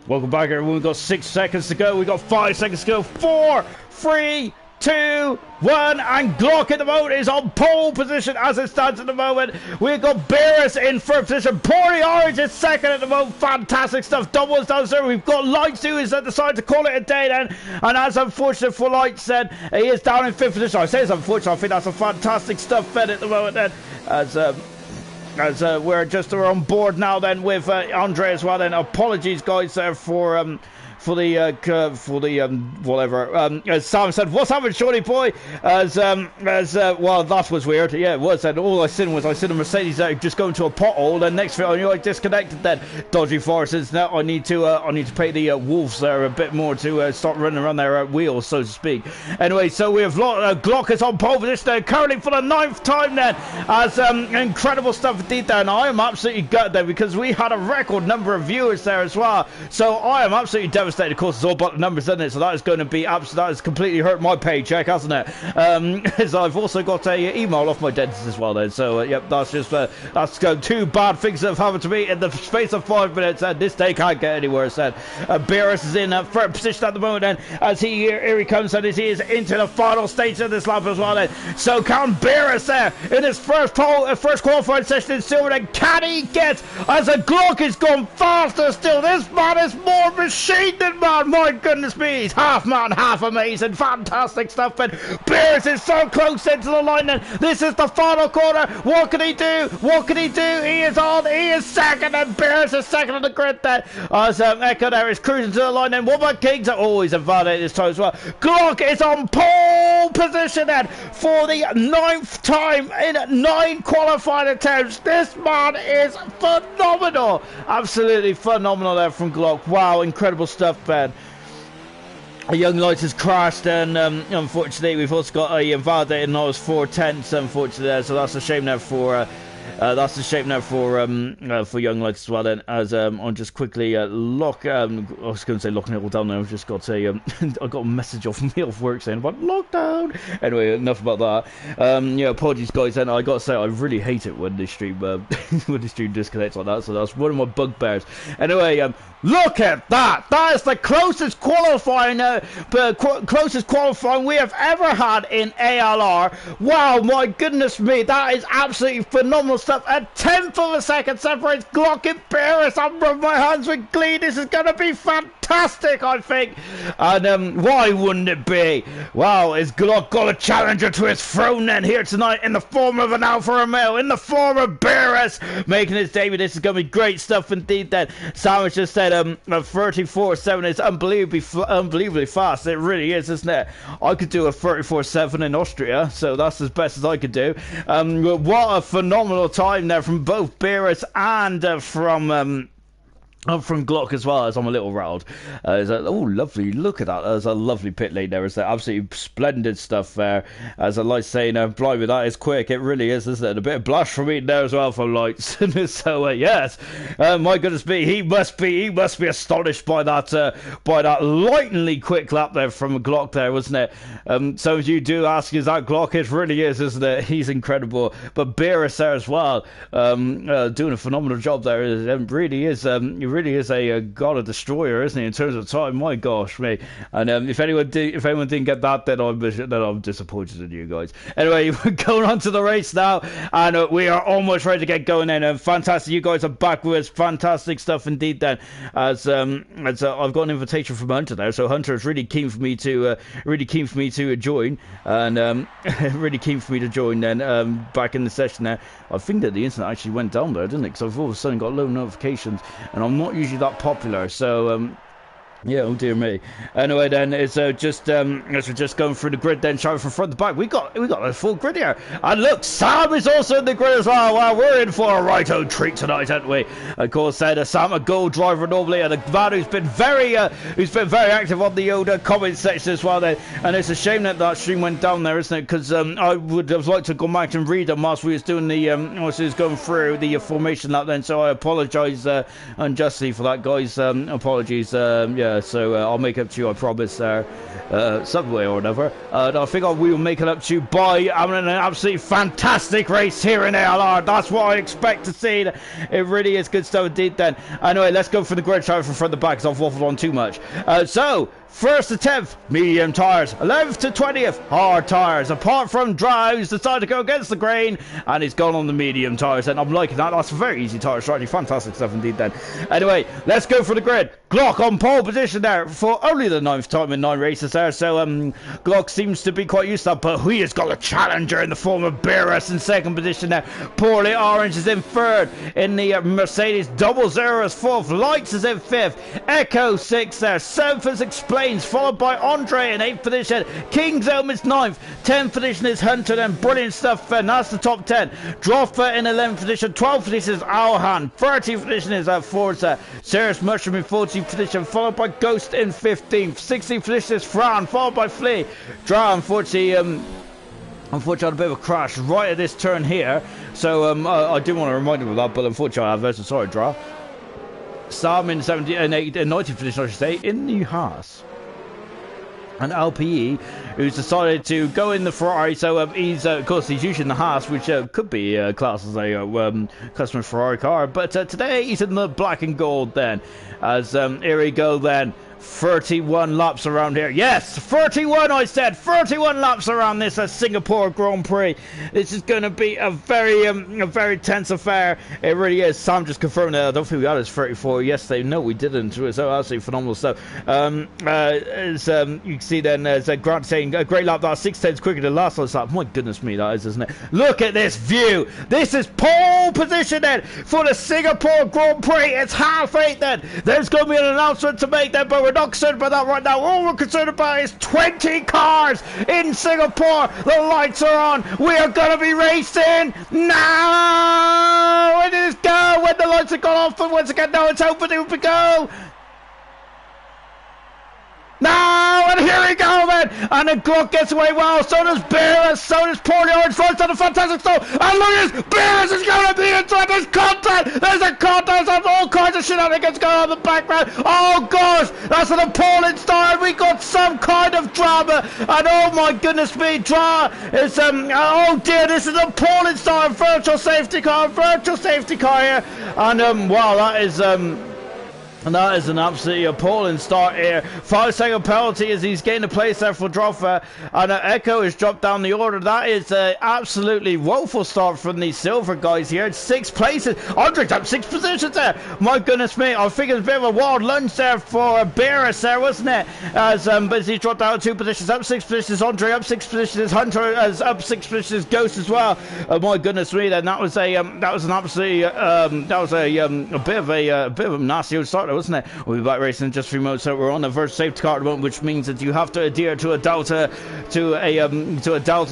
Welcome back, everyone. We've got 6 seconds to go. We've got 5 seconds to go. 4, 3, 2, 1, and Glock at the moment is on pole position as it stands at the moment. We've got Beerus in first position. Poorly Orange is second at the moment. Fantastic stuff. Doubles down there. We've got Lights who has decided to call it a day then. And as unfortunate for Lights then, he is down in 5th position. I say it's unfortunate. I think that's a fantastic stuff fed at the moment then. As we're on board now then with Andre as well then. Apologies guys there for the whatever. As Sam said, what's happened, shorty boy? Well, that was weird. Yeah, it was. And all I seen a Mercedes just going to a pothole. Then next thing I knew, I disconnected. Then dodgy forces. Now I need to pay the wolves there a bit more to start running around their wheels, so to speak. Anyway, so we have Glock is on pole position currently for the 9th time. Then as incredible stuff indeed there. And I am absolutely gutted there because we had a record number of viewers there as well. So I am absolutely devastated. Of course, it's all about the numbers, isn't it? So that is going to be that has completely hurt my paycheck, hasn't it? As I've also got a email off my dentist as well. Then, so yep, that's just that's 2 bad things that have happened to me in the space of 5 minutes, and this day can't get any worse. Then Beerus is in third position at the moment. Then, as here he comes, and as he is into the final stage of this lap as well. Then, so can Beerus there in his first qualifying session in silver? Then can he get as a Glock is gone faster still? This man is more machine. Man, my goodness me, he's half man, half amazing, fantastic stuff. And Beers is so close into the line. And this is the final corner. What can he do? What can he do? He is on. He is second, and Beers is second on the grid. Then as Echo there is cruising to the line. And what about Kings? Oh, he's invalidated this time as well. Glock is on pole position then for the 9th time in 9 qualifying attempts. This man is phenomenal, absolutely phenomenal there from Glock. Wow, incredible stuff. Ben, a Young Light has crashed, and unfortunately we've also got a invalidated and I was 4/10 unfortunately there, so that's a shame now for Young Light as well. Then, as I'll just quickly lock. I was going to say locking it all down. Now I've just got a I got a message off me off work saying about lockdown. Anyway, enough about that. Yeah, apologies guys. And I got to say I really hate it when the stream when the stream disconnects like that. So that's one of my bugbears. Anyway, look at that. That is the closest qualifying we have ever had in ALR. Wow, my goodness me, that is absolutely phenomenal stuff. A 1/10 of a second separates Glock and Beerus. I'm rubbing my hands with glee. This is going to be fantastic, I think. And why wouldn't it be? Wow, is Glock got a challenger to his throne then here tonight in the form of an Alfa Romeo, in the form of Beerus making his debut. This is going to be great stuff indeed. Then Sam has just said 34.7 is unbelievably fast. It really is, isn't it? I could do a 34.7 in Austria, so that's as best as I could do. What a phenomenal time there from both Beerus and from Glock as well, as I'm a little rattled. Oh, lovely. Look at that. There's a lovely pit lane there. Is that absolutely splendid stuff there. As I like saying, blimey, that is quick. It really is, isn't it? A bit of blush from me there as well from Lights. So, yes. My goodness me, he must be astonished by that lightningly quick lap there from Glock there, wasn't it? So as you do ask, is that Glock? It really is, isn't it? He's incredible. But Beerus there as well, doing a phenomenal job there. It really is. Really is a god of destroyer, isn't he, in terms of time? My gosh me. And if anyone didn't get that, then I'm disappointed in you guys. Anyway, we're going on to the race now, and we are almost ready to get going in. Fantastic, you guys are back with us. Fantastic stuff indeed then. As I've got an invitation from Hunter there, so Hunter is really keen for me to join, and really keen for me to join then back in the session there. I think that the internet actually went down there, didn't it? Because I've all of a sudden got low notifications, and I'm not usually that popular, so yeah, oh dear me. Anyway, then it's just as we're just going through the grid, then showing from front to back. We got a full grid here, and look, Sam is also in the grid as well. Wow, we're in for a right-o treat tonight, aren't we? Of course, Sam, a goal driver normally, and a man who's been very active on the old comment section as well. Then, and it's a shame that stream went down there, isn't it? Because I would have liked to go back and read them whilst we was doing whilst we was going through the formation lap. Then, so I apologise unjustly for that, guys. Apologies. Yeah. so I'll make up to you, I promise, some way or another. And I think we will make it up to you by having an absolutely fantastic race here in ALR. That's what I expect to see. It really is good stuff indeed then. Anyway, let's go for the grid shot from front to back, because I've waffled on too much. So, 1st to 10th, medium tyres. 11th to 20th, hard tyres. Apart from Dry, who's decided to go against the grain, and he's gone on the medium tyres. And I'm liking that. That's a very easy tyre strategy. Fantastic stuff indeed then. Anyway, let's go for the grid. Glock on pole position there for only the 9th time in 9 races there. So Glock seems to be quite used to that. But he has got a challenger in the form of Beerus in 2nd position there. Poorly Orange is in 3rd. In the Mercedes, Double Zero is 4th. Lights is in 5th. Echo 6th there. 7th is Explains, followed by Andre in 8th position. King's Elm is 9th. 10th position is Hunter, and brilliant stuff. And that's the top 10. Droffer in 11th position. 12th position is Alhan. 13th position is Forza. Serious Mushroom in 14th position, followed by Ghost in 15th. 16th position is Fran, followed by Flea. Dra, unfortunately, had a bit of a crash right at this turn here. So I do want to remind him of that, but unfortunately I have. Sorry, Dra. Sam in 19th position, I should say, in the Haas. And LPE, who's decided to go in the Ferrari, so he's of course he's using the Haas, which could be classed as a customer Ferrari car, but today he's in the black and gold then, as here we go then. 31 laps around here. Yes, 31 I said. 31 laps around this Singapore Grand Prix. This is going to be a very tense affair. It really is. Sam just confirmed that. I don't think we had his 34 yesterday. No, we didn't. So absolutely phenomenal stuff. As you can see then, there's Grant saying, a great lap. That 6:10 quicker than last night's lap. My goodness me, that is, isn't it? Look at this view. This is pole position then for the Singapore Grand Prix. It's 8:30 then. There's going to be an announcement to make then, but we're not concerned about that right now. All we're concerned about is 20 cars in Singapore. The lights are on. We are going to be racing now. Where did it go? When the lights have gone off, and once again, now it's open. Here we go. Now, and here we go then, and the Glock gets away well, so does Beerus, so does Poorly Orange, first on a fantastic start, and look at this, Beerus is going to be inside, there's a contest, and all kinds of shenanigans going on in the background. Oh gosh, that's an appalling start, we got some kind of drama, and oh my goodness me, is, oh dear, this is an appalling start, virtual safety car here, and wow, that is, and that is an absolutely appalling start here. 5-second penalty as he's getting a place there for Droffer. And Echo has dropped down the order. That is an absolutely woeful start from the silver guys here. It's 6 places. Andre's up 6 positions there. My goodness me. I think it's a bit of a wild lunge there for Beerus there, wasn't it? As but he's dropped down 2 positions. Up 6 positions. Andre up 6 positions. Hunter as up 6 positions. Ghost as well. My goodness me. Then that was a bit of a nasty old start, wasn't it? We'll be back racing in just a few moments. So we're on a virtual safety car at the moment, which means that you have to adhere to a delta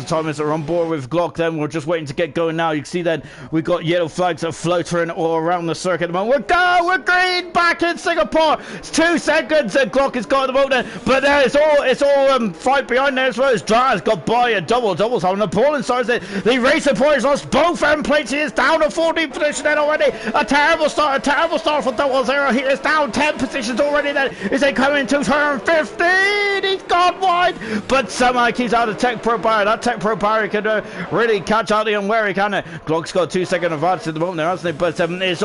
time as we're on board with Glock. Then we're just waiting to get going now. You can see then we've got yellow flags that floating all around the circuit at the moment. We're green back in Singapore. It's 2 seconds and Glock has got at the moment, but there it's all fight behind there as well as Draz got by a doubles having an appalling start. The racing points lost both end plates. He is down to 14th position then already. A terrible start for Double Zero. He is down 10 positions already then. Is they coming to turn 15? He's gone wide, but somehow keeps out of Tech Pro barrier. That Tech Pro barrier can really catch out the unwary, can it? Glock's got 2 second advantage at the moment there, hasn't it? But it's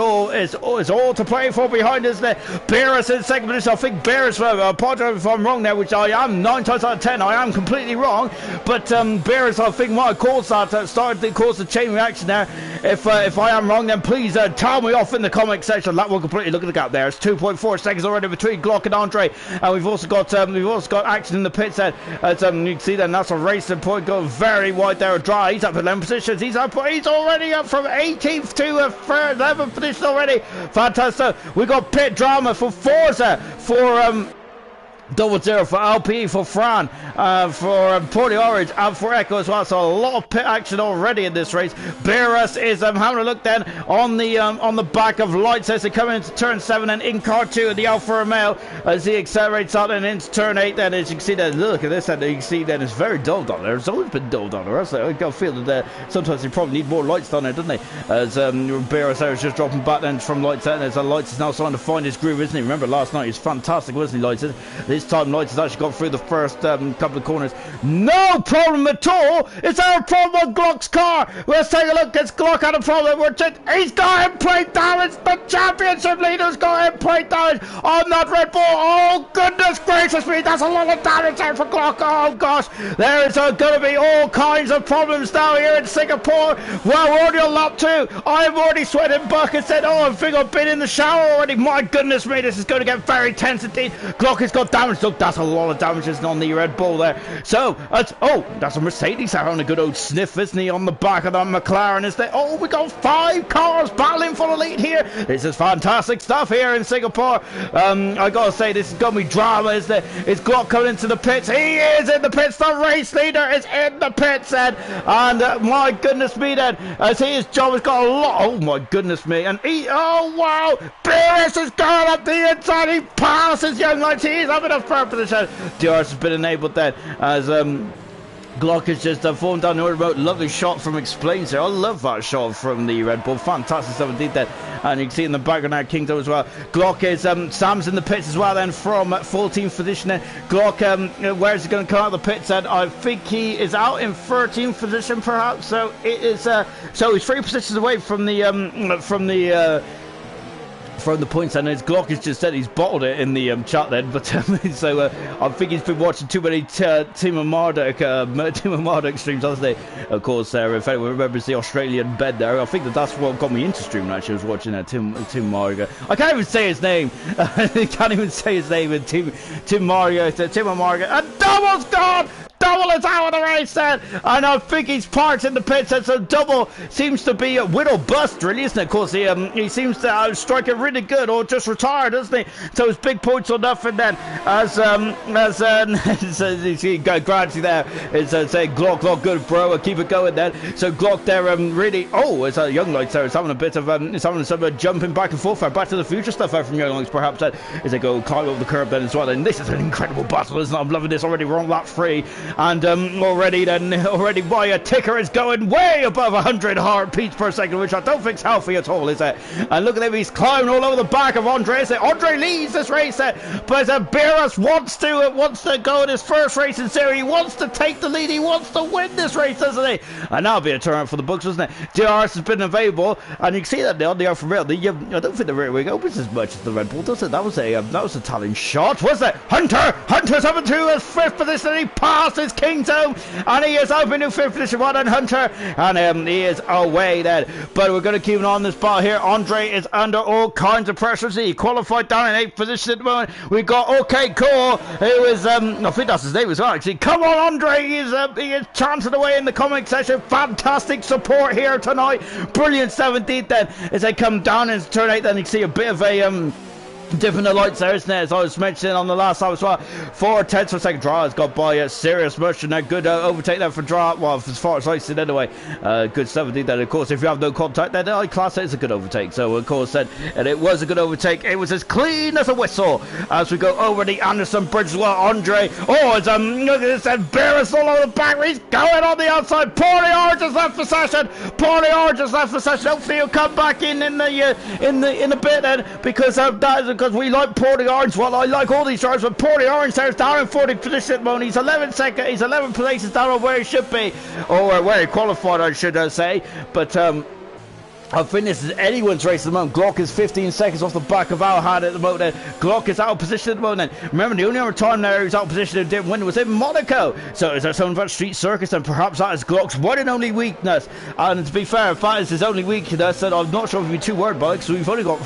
all to play for behind, isn't it? Beerus in 2nd position. I think Beerus, I apologize if I'm wrong there, which I am 9 times out of 10. I am completely wrong, but Beerus, I think might have caused that, started to cause the chain reaction there. If I am wrong, then please tell me off in the comment section. That will completely look at the gap there. It's 2.4 seconds already between Glock and Andre, and we've also got action in the pits there. As you can see then, that's a racing point going very wide there. Dry, he's up 11 positions. He's already up from 18th to 11th position already. Fantastic. We got pit drama for Forza for Double zero for LP, for Fran, for Porty Orange, and for Echo as well. So a lot of pit action already in this race. Beerus is having a look then on the back of Lights as they come into turn 7 and in car 2 of the Alfa Romeo as he accelerates on and into turn 8. Then as you can see that, look at this, and you can see that it's very dull down there. It's always been dull down there. I got a feel that sometimes they probably need more lights down there, don't they? As Beerus there is just dropping back then from Lights out, and as Lights is now starting to find his groove, isn't he? Remember last night he was fantastic, wasn't he, Lights? This time Lights has actually got through the first couple of corners. No problem at all. Is there a problem with Glock's car? Let's take a look. It's Glock had a problem. He's got in plate damage. The championship leader's got in plate damage on that Red Bull. Oh goodness gracious me, that's a lot of damage there for Glock. Oh gosh, there is going to be all kinds of problems now here in Singapore. Well, we're already on lap 2. I'm already sweating buckets. Said, oh, I think I've been in the shower already. My goodness me, this is going to get very tense indeed. Glock has got damage. Look, that's a lot of damage on the Red Bull there. So, that's a Mercedes having a good old sniff, isn't he, on the back of that McLaren, is there? Oh, we got 5 cars battling for the lead here. This is fantastic stuff here in Singapore. I gotta say, this is gonna be drama, isn't it? Is Glock coming into the pits? He is in the pits. The race leader is in the pits, and my goodness me, then, as his job has got a lot. Oh my goodness me, and oh wow, Beerus is going up the inside. He passes Young Lights. He's having a fair position. DRS has been enabled then as Glock has just fallen down the remote. Lovely shot from Explains there. I love that shot from the Red Bull. Fantastic stuff indeed there. And you can see in the background now Kingdom as well. Glock is Sam's in the pits as well then from 14th position then. Glock, where is he going to come out of the pits then? I think he is out in 13th position perhaps. So it is so he's 3 positions away from the points, and as Glock has just said, he's bottled it in the chat then, but so I think he's been watching too many Team Marduk streams, hasn't he? Of course, if anyone remembers the Australian bed there, I think that's what got me into streaming actually. I was watching Team Mario. I can't even say his name. I can't even say his name in Team Mario. Team Mario, and Double's gone. Double is out of the race then, and I think he's parked in the pits, and so Double seems to be a win or bust really, isn't it? Of course, he seems to strike it really good, or just retired, doesn't he? So it's big points or nothing then, as you see Granty there is saying Glock good bro, keep it going then. So Glock there really, it's Young Lights there, it's having a bit of it's having some jumping back and forth, Back to the Future stuff out from Young Lights perhaps, as they go climb over the curb then as well. And this is an incredible battle, isn't it? I'm loving this already. We're on lap 3. And already my ticker is going way above 100 heartbeats per second, which I don't think's healthy at all, is it? And look at him, he's climbing all over the back of Andre. Andre leads this race, but Beerus wants to go in his first race in series. He wants to take the lead. He wants to win this race, doesn't he? And that'll be a turn for the books, wasn't it? DRS has been available, and you can see that on the Alfa Romeo. I don't think the rear wing opens as much as the Red Bull, does it? That was a talent shot, was it? Hunter's up into his 5th position, and he passes Kingdom, and he is open to 5th position. Well done, Hunter, and he is away then. But we're going to keep an eye on this ball here. Andre is under all kinds of pressure. He qualified down in 8th position at the moment. We got OK Cool, who is I think that's his name as well actually. Come on, Andre, he is chanting away in the comment section. Fantastic support here tonight. Brilliant 17th then as they come down into turn 8. Then you see a bit of a dipping the lights there, isn't it? As I was mentioning on the last time as well. 4/10 for a second. Draw has got by Serious Merchant. A good overtake there for Draw. Well, as far as I see anyway. Good stuff indeed. Then, of course, if you have no contact, then I class it as a good overtake. So, of course, then, and it was a good overtake. It was as clean as a whistle as we go over the Anderson Bridge as well. Andre, look at this, and Beerus all over the back. He's going on the outside. Porty Orange has left the session. Hopefully he'll come back in the bit then, because that is because we like Porty Orange. Well, I like all these drivers, but Porty Orange there's down in 40th position at the moment. He's 11 places down on where he should be, or where he qualified, I should say. But I think this is anyone's race at the moment. Glock is 15 seconds off the back of Alhad at the moment. Glock is out of position at the moment. Remember, the only other time there he was out of position and didn't win was in Monaco. So is there something about Street Circus, and perhaps that is Glock's one and only weakness. And to be fair, if that is his only weakness, then I'm not sure if we'd be too worried about it, because we've only got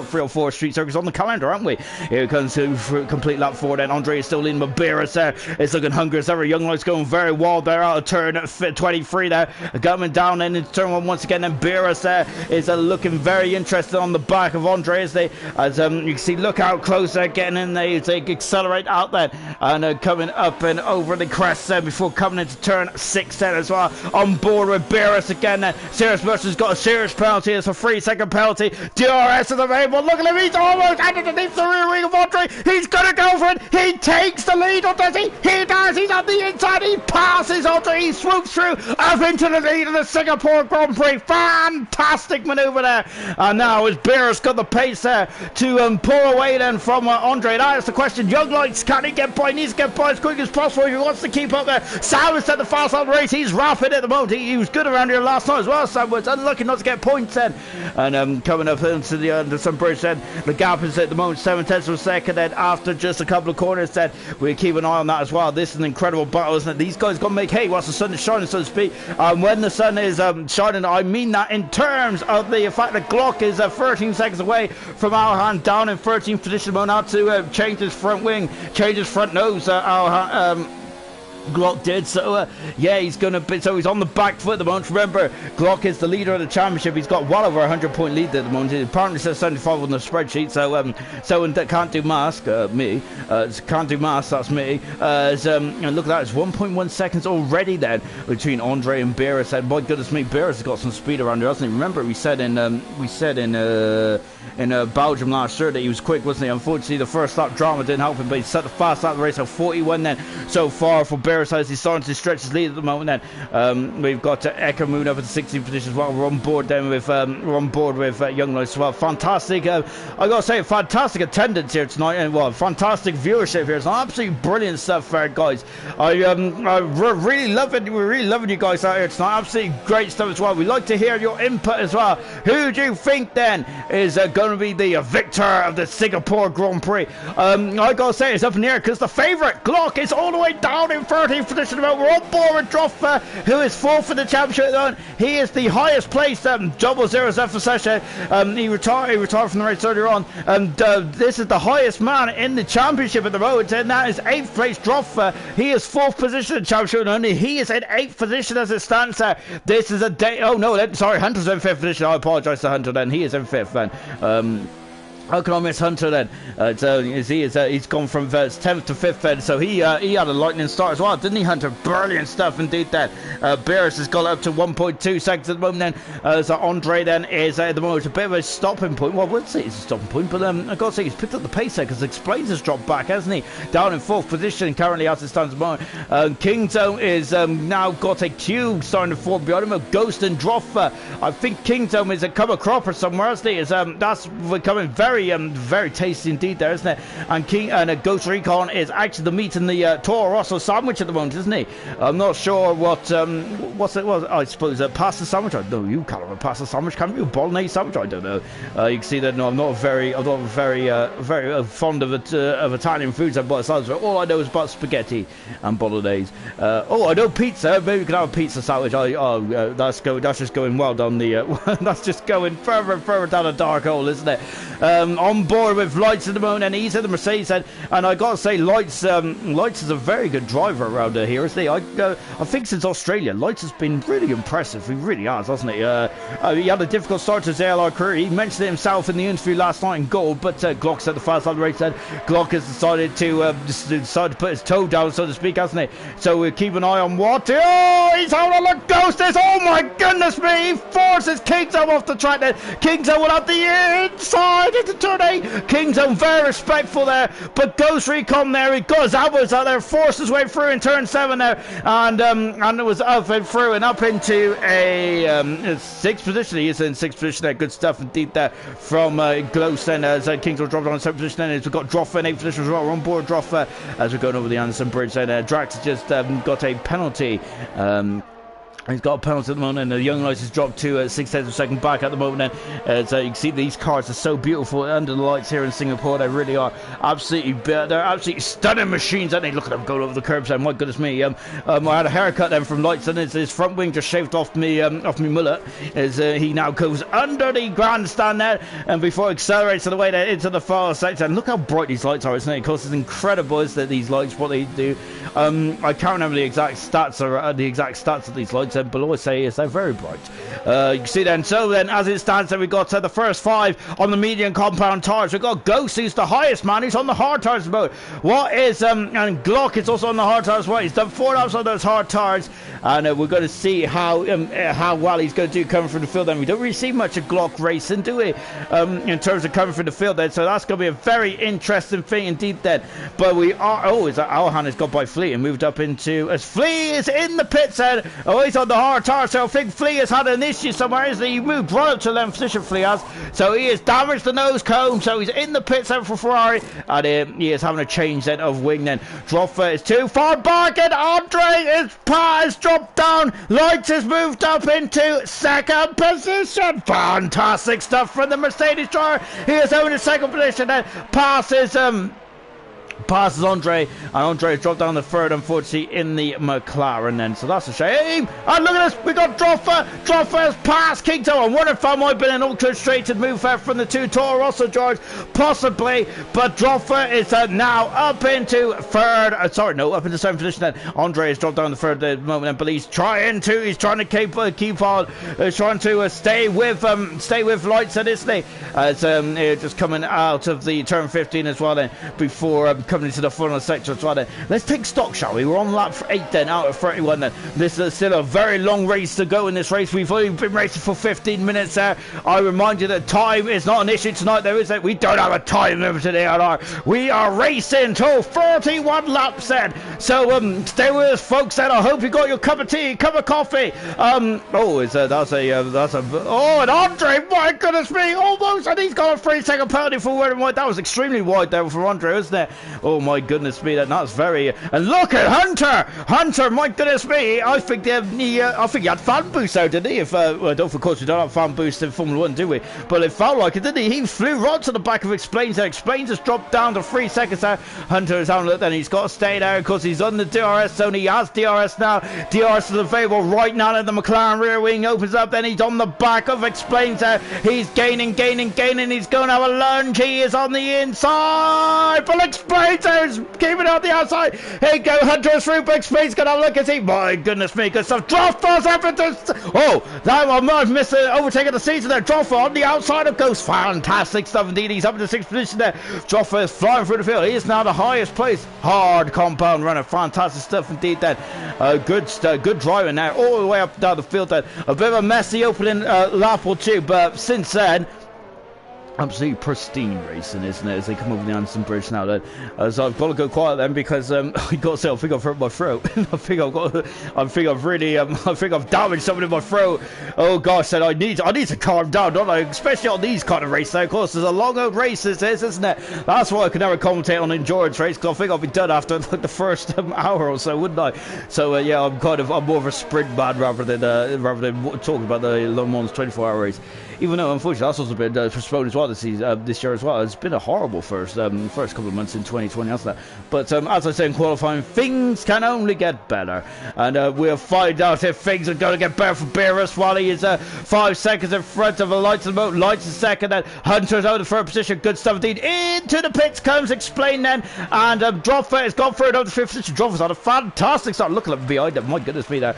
3 or 4 Street Circus on the calendar, haven't we? Here comes to complete lap 4 then. Andre is still in, but Beerus there is looking hungry as ever. Young Light's going very wild there out of turn 23 there. Coming down then into turn 1 once again. again, and Beerus there is looking very interested on the back of Andre, as they, as you can see, look how close they're getting in there, as they accelerate out there, and coming up and over the crest there before coming into turn 6 then as well. On board with Beerus again then. Serious Mercer's got a serious penalty. It's a 3-second penalty. DRS is available. Look at him. He's almost underneath the rear wing of Andre. He's going to go for it. He takes the lead, or does he? He does. He's on the inside. He passes Andre. He swoops through up into the lead of the Singapore Grand Prix. Fantastic maneuver there. And now as Beerus got the pace there to pull away then from Andre. That is the question. Young Lights, can he get by? He needs to get by as quick as possible if he wants to keep up there. Sam is at the fast on the race. He's rapid at the moment. He was good around here last night as well. Sam was unlucky not to get points then. And coming up into the some bridge then, the gap is at the moment 7/10 of a second. Then after just a couple of corners then, we keep an eye on that as well. This is an incredible battle, isn't it? These guys got to make hay whilst the sun is shining, so to speak. When the sun is shining, I mean that in terms of the fact that Glock is 13 seconds away from Alhan, down in 13th position. Now to change his front wing, change his front nose. Glock did, so yeah, he's gonna be, so he's on the back foot at the moment. Remember, Glock is the leader of the championship. He's got well over 100-point lead at the moment. It apparently says 75 on the spreadsheet, so can't do mask, me, can't do mask, that's me. And look at that, it's 1.1 seconds already then between Andre and Beerus. And my goodness me, Beerus has got some speed around here, hasn't he? Remember, we said in Belgium last year that he was quick, wasn't he? Unfortunately, the first lap drama didn't help him, but he set the fast lap of the race of 41 then so far for Beerus, as he's starting to stretch his lead at the moment. Then we've got Eka Moon up at the 16th position as well. We're on board then with Young Lights as well. Fantastic, I gotta say, fantastic attendance here tonight, and well, fantastic viewership here. It's absolutely brilliant stuff there, guys. We're really loving you guys out here tonight. Absolutely great stuff as well. We'd like to hear your input as well. Who do you think then is going to be the victor of the Singapore Grand Prix? I gotta say, it's up in the air because the favourite Glock is all the way down in 13th position. We're on board with Droffer, who is 4th in the championship at the moment. He is the highest placed double zeros for session. He retired from the race earlier on, and this is the highest man in the championship at the moment, and that is 8th place Droffer. He is 4th position in the championship, and only he is in 8th position as it stands there. This is a day. Oh no, sorry, Hunter's in 5th position. I apologise to Hunter then. He is in 5th then. How can I miss Hunter then? He's gone from 10th to 5th then, so he had a lightning start as well, didn't he, Hunter? Brilliant stuff indeed then. Beerus has got up to 1.2 seconds at the moment then. So Andre then is at the moment a bit of a stopping point. Well, I wouldn't say it's a stopping point, but I've got to say he's picked up the pace there because Explains has dropped back, hasn't he? Down in 4th position currently as it stands at the moment. King Zone is now got a Q starting to form behind him, a Ghost and Droffer. I think King Zone is a cover cropper somewhere, hasn't he? That's becoming very tasty indeed there, isn't it? And Ghost Recon is actually the meat in the Toro Rosso sandwich at the moment, isn't he? I'm not sure what's it was. I suppose a pasta sandwich. No, you can't have a pasta sandwich, can you? A bolognese sandwich? I don't know. You can see that. No, I'm not very fond of Italian foods. All I know is about spaghetti and bolognese. I know pizza. Maybe we can have a pizza sandwich. That's just going well down the. That's just going further and further down a dark hole, isn't it? On board with Lights at the moment, and he's in the Mercedes head, and I gotta say, Lights is a very good driver around here, isn't he? I think since Australia, Lights has been really impressive. He really has, hasn't he? He had a difficult start to his ALR career. He mentioned it himself in the interview last night in gold, but Glock's at the fast on the race head. Glock has decided to put his toe down, so to speak, hasn't he? So we'll keep an eye on what. Oh, he's having a look. Ghost is. Oh my goodness me! He forces King Zone off the track. Then King Zone will have the inside into turn 8. King Zone very respectful there, but Ghost Recon there, he got his elbows out there, forced his way through in turn 7 there, and it was up and through and up into a 6th position. He is in 6th position there. Good stuff indeed there from Ghost. Then as King Zone dropped on 7th position, then as we've got Droffer in 8th position as well. We're on board Droffer as we're going over the Anderson Bridge. Then Drax has just got a penalty. He's got a penalty at the moment, and the Young Lights has dropped to 6/10 of a second back at the moment. Then, so you can see these cars are so beautiful under the lights here in Singapore. They really are they're absolutely stunning machines, aren't they? Look at them going over the curbs there. My goodness me. I had a haircut then from Lights, and his front wing just shaved off me mullet. As he now goes under the grandstand there, and before it accelerates to the way there into the far sector. And look how bright these lights are, isn't it? Of course, it's incredible, isn't it? These lights, what they do. I can't remember the exact stats of these lights. points below, say, is very bright. You can see then, so then, as it stands, then we got the first 5 on the medium compound tires. We've got Ghost, who's the highest man, he's on the hard tires mode. What is, and Glock is also on the hard tires as well. He's done 4 laps on those hard tires, and we're going to see how well he's going to do coming from the field. Then we don't really see much of Glock racing, do we, in terms of coming from the field then, so that's going to be a very interesting thing indeed then. But we are, is that Alhan has got by Flea and moved up into, as Flea is in the pits then. He's on the hard tire, so I think Flea has had an issue somewhere, isn't he? He moved right up to 11th position, Flea has, so he has damaged the nose cone, so he's in the pits then for Ferrari, and he is having a change then of wing then. Droffer is too far back, and Andre has dropped down. Lights has moved up into second position. Fantastic stuff from the Mercedes driver. He is over in second position then. Passes Andre, and Andre has dropped down the third, unfortunately, in the McLaren then, so that's a shame. And look at this, we got Droffer has passed Kingto. I wonder if that might have been an orchestrated move from the 2 Toro Rosso George, possibly, but Droffer is now up into third, up into second position then. Andre has dropped down the third at the moment, but he's trying to keep on, trying to stay with Lights, and isn't he? Just coming out of the turn 15 as well then, before coming into the final sector as well then. Let's take stock, shall we? We're on lap 8 then, out of 31 then. This is still a very long race to go in this race. We've only been racing for 15 minutes there. I remind you that time is not an issue tonight, though, is it? We don't have a time limit to the ALR. We are racing till 31 laps then. So stay with us, folks, then. I hope you got your cup of tea, cup of coffee. And Andre, my goodness me, almost, and he's got a 3-second penalty for wearing white. That was extremely wide there for Andre, wasn't it? Oh my goodness me, that's very. And look at Hunter, my goodness me, I think he had fan boost out, didn't he? Of course we don't have fan boost in Formula 1, do we? But it felt like it, didn't he? He flew right to the back of Explains there. Explains has dropped down to 3 seconds there. Hunter is having a look, then he's got to stay there because he's on the DRS zone. He has DRS now. DRS is available right now, and the McLaren rear wing opens up, then he's on the back of Explains there. He's gaining. He's going to have a lunge. He is on the inside, but Explains is keeping it on the outside. Here you go, Hunter's through, but Explains going to have a look and see. My goodness me, good stuff. Droffer's happened to. That one might have missed overtaking the season there. Droffer on the outside of Ghost. Fantastic stuff indeed. He's up in the 6th position there. Droffer is flying through the field. He is now the highest place. Hard compound runner. Fantastic stuff indeed then. Good driving there, all the way up down the field then. A bit of a messy opening lap or two, but since then, absolutely pristine racing, isn't it, as they come over the Anderson Bridge now then. So I've got to go quiet then because I think I've hurt my throat. I think I've damaged something in my throat. Oh gosh, then I need to calm down, don't I? Especially on these kind of races. Of course, there's a long old race this is, isn't it? That's why I can never commentate on endurance race, because I think I'll be done after like the first hour or so, wouldn't I? So yeah, I'm more of a sprint man rather than talking about the Le Mans 24-hour race. Even though, unfortunately, that's also been postponed as well this year as well. It's been a horrible first couple of months in 2020, hasn't it? But as I say in qualifying, things can only get better. And we'll find out if things are going to get better for Beerus while he is 5 seconds in front of the Lights and Moat. Lights in second, then Hunter's out of third position. Good stuff indeed. Into the pits comes Explain then. And Droffer has gone third out of the 5th position. Droffer's on a fantastic start. Look at him behind him. My goodness me there.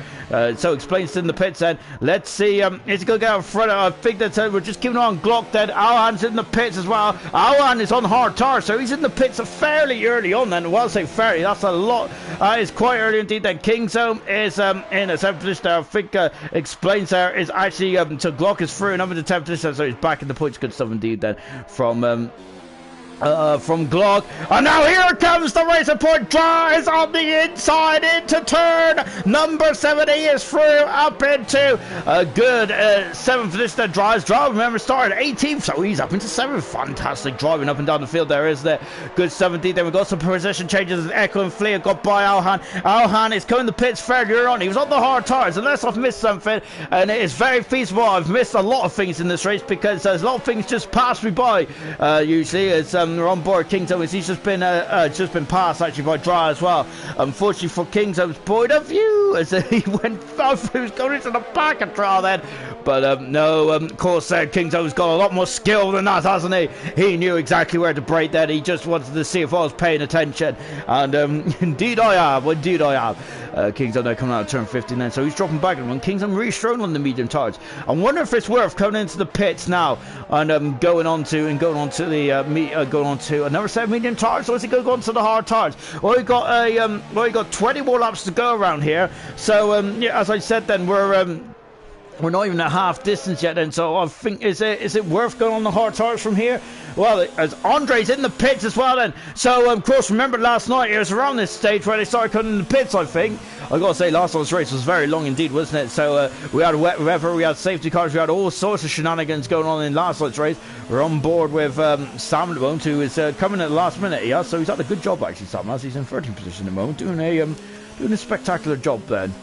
So Explain's in the pits then. Let's see. Is he going to get out in front? I think that we're just keeping on Glock then. Alhan's in the pits as well. Alhan is on hard tar, so he's in the pits fairly early on then. Well, I say fairly, that's a lot. It's quite early indeed then. Kingzone is in a 7th position there. I think Explains there is actually so Glock is through and up in the 10th position, so he's back in the points. Good stuff indeed then from Glock. And now here comes the Racer Point. Drives on the inside into turn number 7. He is through up into a good 7th position. Drive, remember, started 18th, so he's up into 7th. Fantastic driving up and down the field there, isn't it? Good 17th. Then we got some position changes. Echo and Flea got by Alhan. Alhan is coming the pits fairly on. He was on the hard tires, unless I've missed something, and it is very feasible I've missed a lot of things in this race, because there's a lot of things just pass me by. Usually it's we're on board Kingzone's. He's just been passed actually by Dry as well. Unfortunately for Kingzone's point of view, as he went, he was going into the back of Dry then, But no, of course, King's got a lot more skill than that, hasn't he? He knew exactly where to break that. He just wanted to see if I was paying attention. And indeed I have. Indeed I have. King's now coming out of turn 15 then. So he's dropping back and King's really strong on the medium tires. I wonder if it's worth coming into the pits now and going on to another set of medium tires, or is he going to go on to the hard tires? Well, we got 20 more laps to go around here. So yeah, as I said, then we're not even at half distance yet then, so I think is it worth going on the hard tires from here? Well, as Andre's in the pits as well then. So of course, remember last night it was around this stage where they started cutting in the pits, I think. I gotta say, last night's race was very long indeed, wasn't it? So we had wet weather, we had safety cars, we had all sorts of shenanigans going on in last night's race. We're on board with Sam at the moment, who is coming at the last minute here, so he's had a good job actually, Sam, as he's in 13th position at the moment, doing a spectacular job then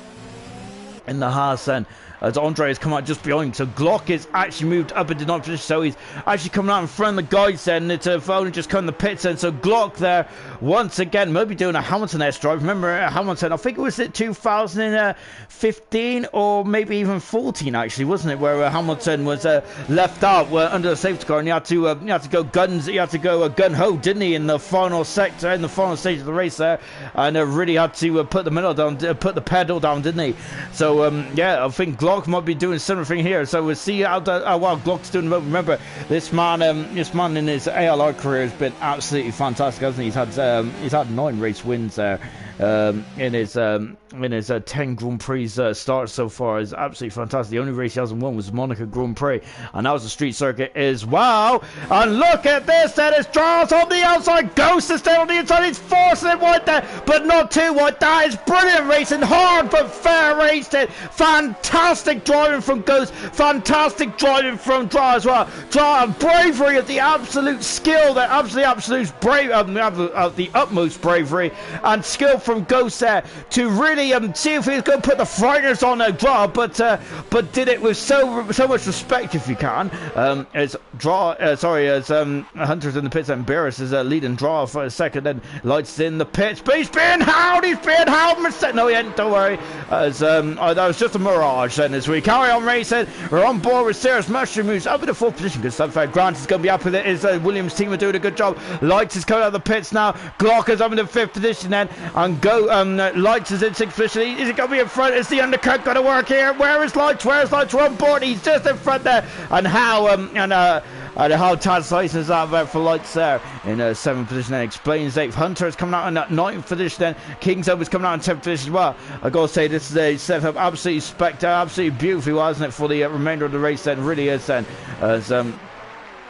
in the Haas then. As Andre has come out just behind, so Glock is actually moved up into 9th position, so he's actually coming out in front of the guys then. It's only just come the pits then, so Glock there once again, maybe doing a Hamilton S drive. Remember Hamilton, I think it was at 2015 or maybe even 14 actually, wasn't it, where Hamilton was left out under the safety car, and he had to go gun ho, didn't he, in the final sector, in the final stage of the race there, and really had to put the pedal down, didn't he? So yeah, I think Glock might be doing a similar thing here, so we'll see how Glock's doing. Remember, this man in his ALR career has been absolutely fantastic, hasn't he? He's had 9 race wins there in his 10 Grand Prix starts so far. Is absolutely fantastic. The only race he hasn't won was Monaco Grand Prix, and that was a street circuit as well. And look at this, that is Charles on the outside, Ghost is still on the inside, he's forcing it wide there, but not too wide. That is brilliant racing, hard but fair racing, fantastic driving from Ghost, fantastic driving from Dra as well. Dra, bravery of the absolute skill, the utmost bravery and skill from Ghost there to really see if he's going to put the frighteners on a Dra, but did it with so much respect, if you can. As Hunter's in the pits and Barris is leading Dra for a second, then Lights in the pits, but he's being held. No, he ain't, don't worry. That was just a mirage then. As we carry on racing, we're on board with Sarah's Mushroom, who's up in the 4th position. Good stuff. Grant is going to be up with it. Is Williams' team are doing a good job. Lights is coming out of the pits now. Glock is up in the 5th position then, and Lights is in 6th position. Is he going to be in front? Is the undercut going to work here? Where is Lights? We're on board. He's just in front there. And how Taz License that for Lights there in 7th position then explains Dave. Hunter is coming out in that 9th position then. King's is coming out in 10th position as well. I gotta say, this is a setup absolutely spectacular, absolutely beautiful, wasn't it, for the remainder of the race then. Really is then. As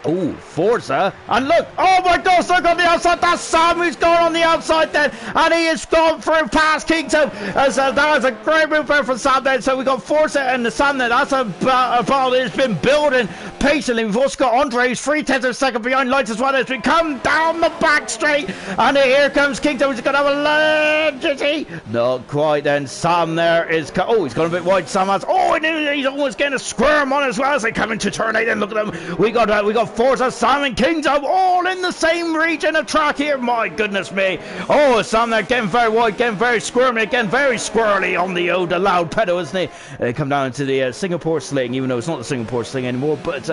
oh, Forza, and look, oh my gosh, look on the outside, that's Sam who's going on the outside then, and he has gone through past Kington, as that was a great move there from Sam then. So we got Forza and the Sam there. That's a battle that has been building patiently. We've also got Andre, who's 3/10 of a second behind Lights as well, as we come down the back straight, and here comes Kington. He's going to have a lunge, is he? Not quite then. Sam there is, oh, he's gone a bit wide, Sam has, oh, he's almost getting a squirm on as well as they come into turn 8, and look at them, we got Forza, Sam and Kingdom all in the same region of track here. My goodness me. Oh, Sam there getting very wide, getting very squirmy, again very squirrely on the loud pedal, isn't he? They come down into the Singapore sling, even though it's not the Singapore sling anymore, but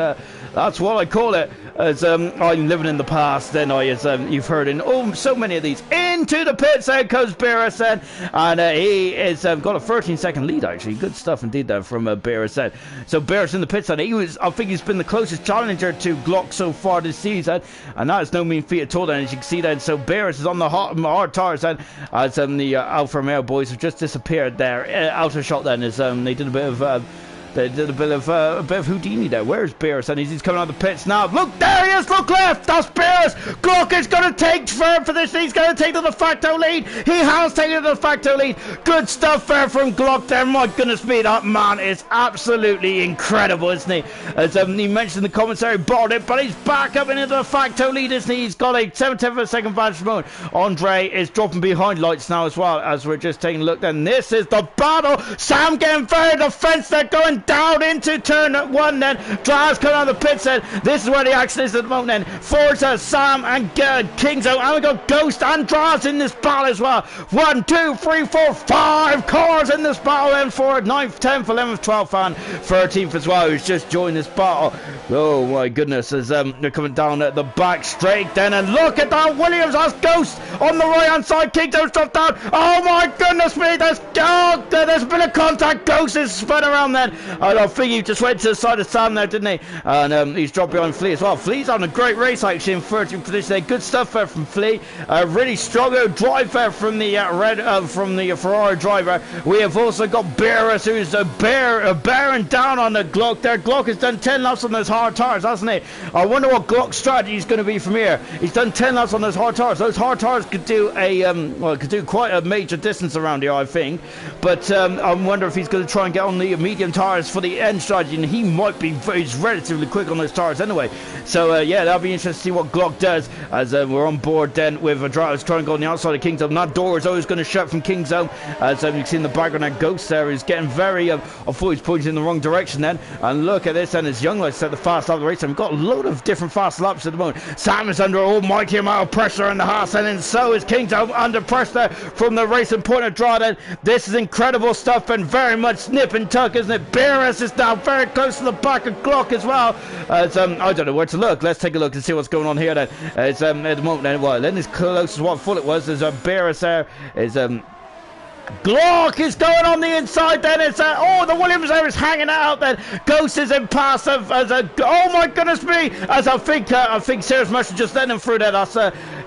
that's what I call it. As I'm living in the past, then you've heard in so many of these. Into the pits there comes Barris then, and he is got a 13-second lead actually. Good stuff indeed there from Barris then. So Barris in the pits, and I think he's been the closest challenger to Glock so far this season, and that is no mean feat at all then, as you can see then. So Barris is on the hard tires then, as the Alfa Romeo boys have just disappeared there out of shot then, as they did a bit of Houdini there. Where's Barris? And he's coming out of the pits now. Look, there he is. Look left. That's Barris. Glock is going to take firm for this. He's going to take the de facto lead. He has taken the de facto lead. Good stuff there from Glock there. My goodness me, that man is absolutely incredible, isn't he? As he mentioned in the commentary, bought it, but he's back up into the de facto lead, isn't he? He's got a 7/10 of a second advantage mode. Andre is dropping behind Lights now as well, as we're just taking a look. Then this is the battle. Sam getting very defensive. They're going down into turn 1 then. Drives coming out of the pits then. This is where the action is at the moment then. Forza, Sam and Kingzo, and we got Ghost and Drives in this battle as well. 1, 2, 3, 4, 5 cars in this battle then for 9th, 10th, 11th, 12th and 13th as well, who's just joined this battle. Oh my goodness, as they're coming down at the back straight then, and look at that, Williams has Ghost on the right hand side. Kingzo's dropped down. Oh my goodness me, there's a bit of contact. Ghost is spun around then, and I think he just went to the side of Sam there, didn't he? And he's dropped behind Flea as well. Flea's having a great race actually in 13th position there. Good stuff there from Flea. Really strong drive there from the Ferrari driver. We have also got Beres, who's bearing down on the Glock there. Glock has done 10 laps on those hard tires, hasn't he? I wonder what Glock's strategy is going to be from here. He's done 10 laps on those hard tires. Those hard tires could do quite a major distance around here, I think. But I wonder if he's going to try and get on the medium tires for the end strategy, and he might be. He's relatively quick on those tires anyway. So yeah, that'll be interesting to see what Glock does as we're on board then with a driver trying to go on the outside of Kingzone. That door is always going to shut from Kingzone, as you can see in the background that Ghost there is getting very I thought he's pointing in the wrong direction then, and look at this, and it's Younglight set the fast lap of the race, and we've got a load of different fast laps at the moment. Sam is under almighty amount of pressure in the Haas, and then so is Kingzone under pressure from the racing point of draw then. This is incredible stuff and very much nip and tuck, isn't it? Beres is now very close to the back of Glock as well. I don't know where to look. Let's take a look and see what's going on here then. It's at the moment then, well, then as close as what I thought it was. There's Beres there. Is Glock is going on the inside then. It's the Williams there is hanging out then. Ghost is in past oh my goodness me, as I think Serious Mush just letting him through there.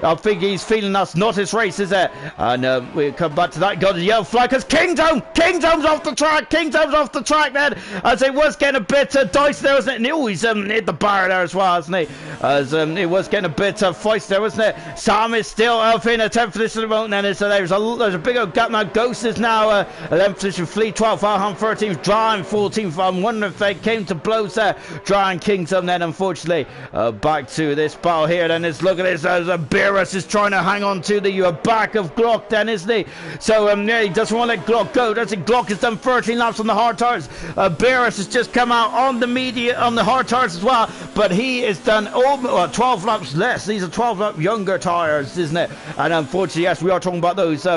I think he's feeling that's not his race, is it? And we come back to that. Got a yellow flag because Kingzone's off the track. Kingzone's off the track then, as it was getting a bit dicey there, wasn't it? And he's hit the bar there as well, hasn't he? As it was getting a bit feisty there, wasn't it? Sam is still in a 10th position at the moment then. So there's a big old gap now. Ghost is now 11th position. Flea 12th, Alhan 13th, Dry and 14th. I'm wondering if they came to blows there. Dry and Kingzone then, unfortunately. Back to this battle here then. Look at this, as Beres is trying to hang on to the back of Glock then, isn't he? So yeah, he doesn't want to let Glock go, does he? Glock has done 13 laps on the hard tires. Beres has just come out on the hard tires as well, but he has done 12 laps less. These are 12 lap younger tires, isn't it? And unfortunately, yes, we are talking about those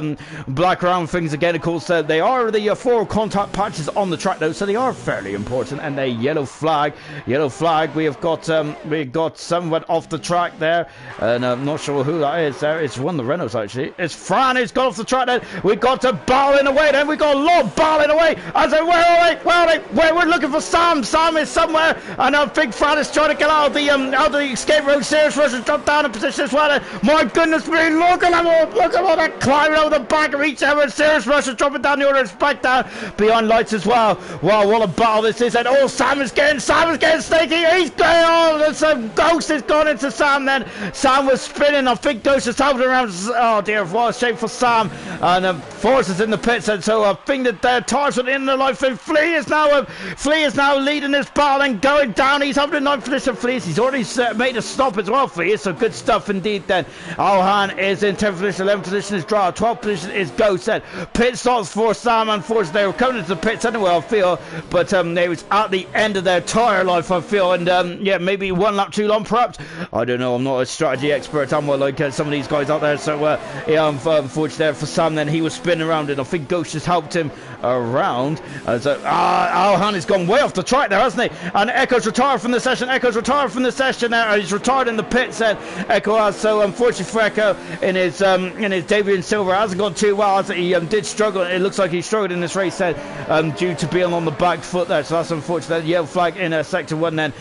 black round things again. Of course, they are the 4 contact patches on the track though, so they are fairly important. And a yellow flag. We have got someone off the track there, and I'm not sure who that is there. It's one of the Renaults actually. It's Fran who's got off the track then. We've got a battling away then. We've got a lot battling away. I say, where are they? We're looking for Sam. Sam is somewhere, and I think Fran is trying to get out of the escape road. Serious Rush has dropped down in position as well. My goodness me, look at all that climbing over the back of each other. Serious Rush is dropping down the order back down behind lights as well. Wow, what a battle this is. And Sam is getting snaky. He's going on. And Ghost has gone into Sam then. Sam was spinning. I think Ghost is helping around. Oh dear, what a shame for Sam. And Force is in the pits, and so I think that their tires are in the life. And Flea is now leading this battle and going down. He's up to 9th position. Flea, he's already made a stop as well. Flea, so good stuff indeed. Then Alhan is in 10th position, 11th position is Draw, 12th position is Ghost. Then pit stops for Sam and Force. They were coming into the pits anyway, I feel, but they was at the end of their tire life, I feel, and yeah, maybe one lap too long perhaps. I don't know. I'm not a strategy expert. I'm more like some of these guys out there. So yeah, unfortunately there for Sam. Then he was spinning around, and I think Ghost just helped him around. So Alhan has gone way off the track there, hasn't he? And Echo's retired from the session. There. He's retired in the pits. And Echo has, so unfortunately for Echo, in his debut in silver, hasn't gone too well. He did struggle. It looks like he struggled in this race then, due to being on the back foot there. So that's unfortunate. Yellow flag in sector 1 then.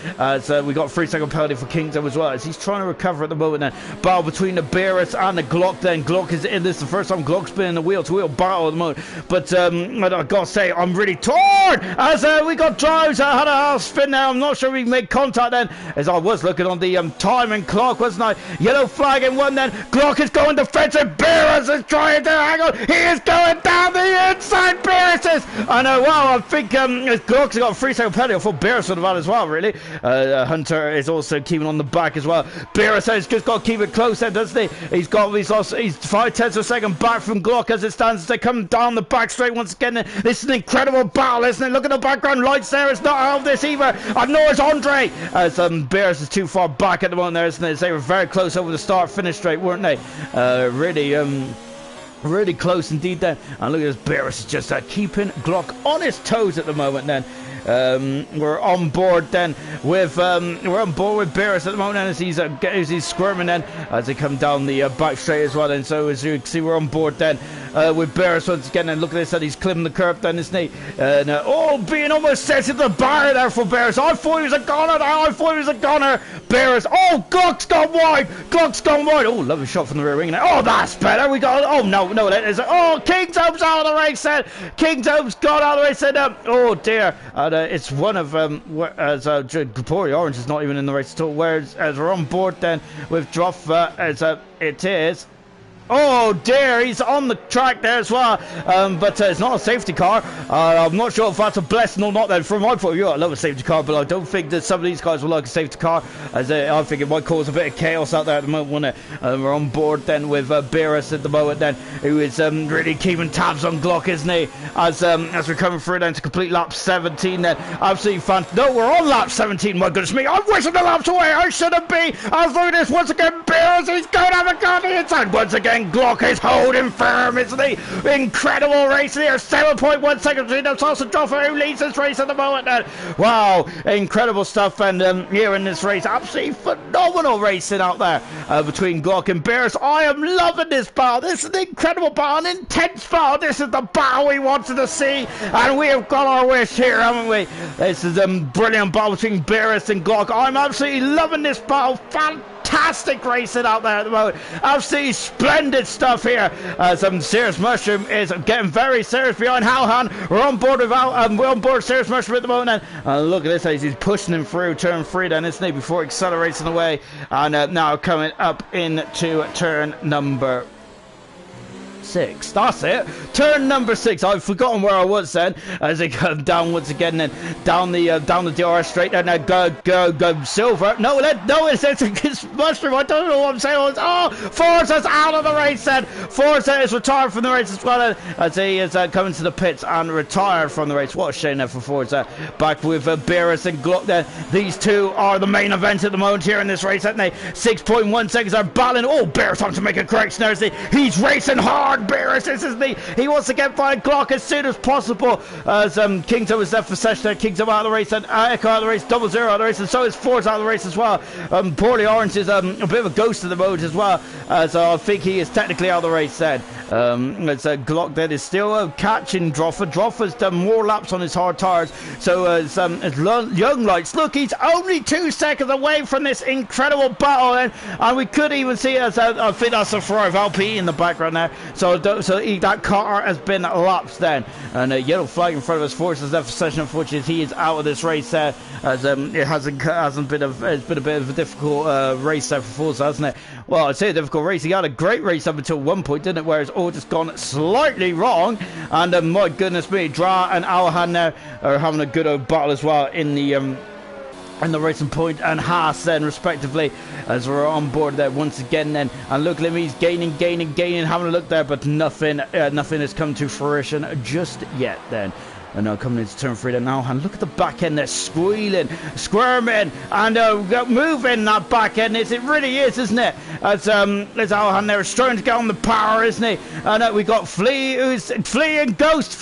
So we got 3-second penalty for Kingdom as well, as he's trying to recover at the moment then. Battle between the Beres and the Glock then. Glock is in this. The first time Glock's been in the wheel-to-wheel battle at the moment. But I gotta say, I'm really torn as we got Drives. I had a half spin there. I'm not sure we made contact then, as I was looking on the timing clock, wasn't I? Yellow flag in 1 then. Glock is going defensive. Beres is trying to hang on. He is going down the inside. Beres is. I know. Wow, I think Glock's got a 3-second penalty. I thought Beres would have had as well, really. Hunter is also keeping on the back as well. Beres has just got to keep it close. close there, doesn't he? He's lost, he's 5/10 of a second back from Glock as it stands as they come down the back straight once again. This is an incredible battle, isn't it? Look at the background lights there. It's not out of this either. And nor is Andre, as Bears is too far back at the moment there, isn't it? They were very close over the start-finish straight, weren't they? Really close indeed then. And look at this, Bears is just keeping Glock on his toes at the moment then. We're on board then with Beres at the moment, and as he's squirming then as they come down the back straight as well. And so as you can see, we're on board then with Beres once again. And look at this, and he's climbing the curb then, isn't he? Being almost set to the bar there for Beres. I thought he was a goner. Beres. Oh, Glock's gone wide. Oh, lovely shot from the rear wing. Oh, that's better. We got. Oh no, that is. Oh, Kingdom's out of the race then. Kingdom's gone out of the race then. Oh dear. It's one of Glory Orange is not even in the race at all. Whereas as we're on board then with Droffa, it is. Oh dear, he's on the track there as well, but it's not a safety car. I'm not sure if that's a blessing or not then. From my point of view, I love a safety car, but I don't think that some of these guys will like a safety car, as I think it might cause a bit of chaos out there at the moment, wouldn't it? We're on board then with Beres at the moment then, who is really keeping tabs on Glock, isn't he? As we're coming through then to complete lap 17 then. Absolutely fantastic. No, we're on lap 17, my goodness me. I'm wishing the laps away. I shouldn't be. I was looking at this once again. Beres, he's going to have a gun inside once again. Glock is holding firm, isn't he? Incredible race here, 7.1 seconds. That's also Droffa who leads this race at the moment. Wow, incredible stuff. And here in this race, absolutely phenomenal racing out there between Glock and Beres. I am loving this battle. This is an incredible battle, an intense battle. This is the battle we wanted to see, and we have got our wish here, haven't we? This is a brilliant battle between Beres and Glock. I'm absolutely loving this battle. Fantastic racing out there at the moment. Absolutely splendid stuff here. Some Serious Mushroom is getting very serious behind Halhan. We're on board with Serious Mushroom at the moment. And look at this, as he's pushing him through turn 3 then, isn't he, before accelerating away. And now coming up into turn number 6. That's it. Turn number 6. I've forgotten where I was then. As they come down once again, then down the DRS straight. And then go Silver. No, it's Mushroom. I don't know what I'm saying. Oh, Forza's out of the race then. Forza is retired from the race as well, as he is coming to the pits and retired from the race. What a shame there for Forza. Back with Beres and Glock there. These two are the main event at the moment here in this race, aren't they? 6.1 seconds are battling. Oh, Beres having to make a correction there. He's racing hard. Beres, he wants to get by Glock as soon as possible. As Kingdom is left for session there. Kingdom out of the race, and Echo out of the race, 00 out of the race, and so is Forza out of the race as well. Poorly Orange is a bit of a ghost of the mode as well, so I think he is technically out of the race then. It's Glock that is still catching Droffa. Droffa's done more laps on his hard tires, so as Young Lights, look, he's only 2 seconds away from this incredible battle, and we could even see as I think that's a Ferrari LP in the background there. So that car has been lapsed then, and a yellow flag in front of us. Forza's left for session. Unfortunately, he is out of this race there, as it hasn't been it's been a bit of a difficult race there for Forza, hasn't it? Well, I'd say a difficult race. He had a great race up until one point, didn't it? Where it's all just gone slightly wrong, and my goodness me, Dra and Alhan there are having a good old battle as well in the Racing Point and Haas then respectively, as we're on board there once again then. And look at him, he's gaining, having a look there, but nothing has come to fruition just yet then. And now coming into turn 3 now, and look at the back end, they're squealing, squirming, and moving that back end. It really is, isn't it? As Alhan there is trying to get on the power, isn't he? And we got Flea, who's Flea and Ghost,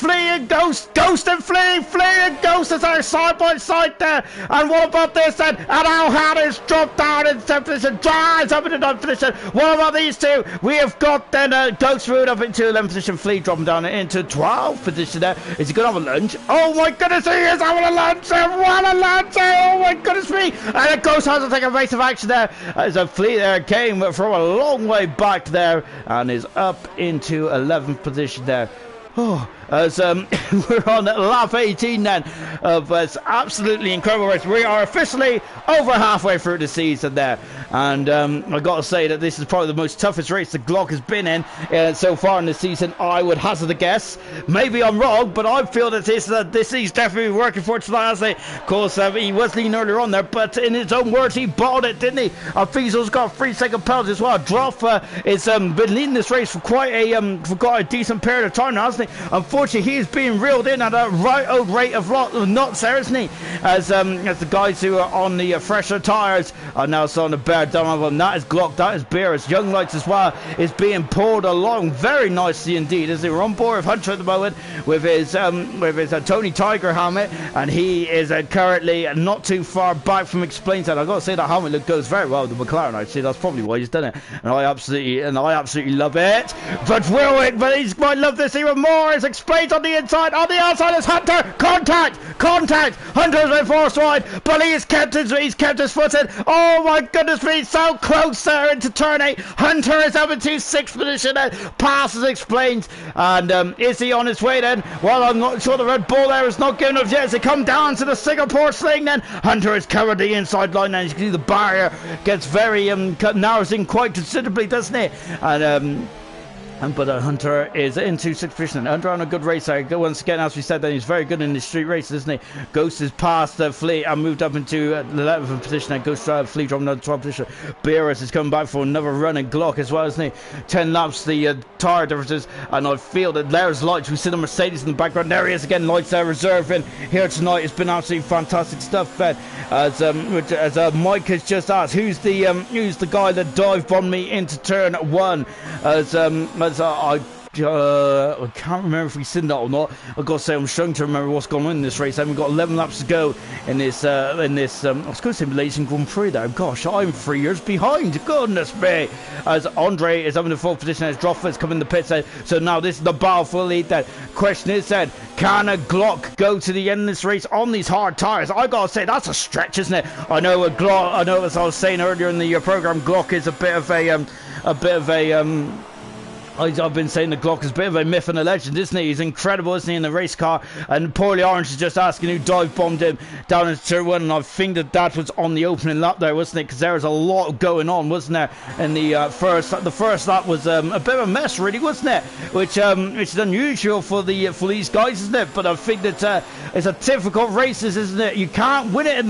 Ghost and Flea and Ghost is our side by side there. And what about this then? And Alhan is dropped down in 10th position, drives up into 9th position. What about these two? We have got then Ghost moved up into 11th position, Flea dropping down into 12th position there. Is he going to have a lunge? Oh my goodness, he is having a lunge! What a lunge! Oh my goodness me! And it Ghost has to take evasive action there, as a Flea there came from a long way back there and is up into 11th position there. Oh, as we're on lap 18 then of absolutely incredible race. We are officially over halfway through the season there, and I've got to say that this is probably the most toughest race the Glock has been in so far in the season. I would hazard a guess. Maybe I'm wrong, but I feel that this he's definitely working for tonight, hasn't he? Of course, he was leading earlier on there, but in his own words, he balled it, didn't he? I think he's also got a 3-second penalty as well. Droff has been leading this race for quite a decent period of time now, hasn't he? Unfortunately, he is being reeled in at a right old rate of knots there, isn't he? As the guys who are on the fresher tyres are now starting to bear down on them. That is Glock, that is Beerus. Young Lights as well is being pulled along very nicely indeed, as they were on board with Hunter at the moment with his Tony Tiger helmet, and he is currently not too far back from Explains that. I've got to say that helmet goes very well with the McLaren. Actually, that's probably why he's done it, and I absolutely love it. But he might love this even more. As Explains on the inside, on the outside is Hunter. Contact. Hunter's been forced wide, but he's kept his foot in. Oh my goodness me, so close there into turn 8. Hunter is up into 6th position and passes Explains, and is he on his way then? Well, I'm not sure. The Red Bull there is not good enough yet as they come down to the Singapore sling. Then Hunter has covered the inside line, and you can see the barrier gets very narrows in quite considerably, doesn't it? And but Hunter is into 6th position. Hunter on a good race there. Once again, as we said, that he's very good in the street races, isn't he? Ghost has passed Fleet and moved up into the 11th position. And Ghost Fleet dropping down to 12th position. Beerus is coming back for another run in Glock as well, isn't he? 10 laps, the tyre differences. And I feel that there's Lights. We see the Mercedes in the background. There he is again. Lights there reserving here tonight. It's been absolutely fantastic stuff. As Mike has just asked, who's the guy that dive bombed me into turn 1? I can't remember if we've seen that or not. I've got to say I'm struggling to remember what's going on in this race. We've got 11 laps to go in this I was going to say Malaysian Grand Prix there. Gosh, I'm 3 years behind. Goodness me. As Andre is up in the 4th position as Droffer's coming in the pits. So now this is the battle for the lead. That question is said, can a Glock go to the end of this race on these hard tyres? I got to say that's a stretch, isn't it? I know as I was saying earlier in the program, Glock is a bit of a I've been saying the Glock is a bit of a myth and a legend, isn't he? He's incredible, isn't he, in the race car? And Poorly Orange is just asking who dive bombed him down into turn 1, and I think that was on the opening lap there, wasn't it? Because there was a lot going on, wasn't there? In the first lap was a bit of a mess, really, wasn't it? Which is unusual for these guys, isn't it? But I think that it's a difficult races, isn't it? You can't win it in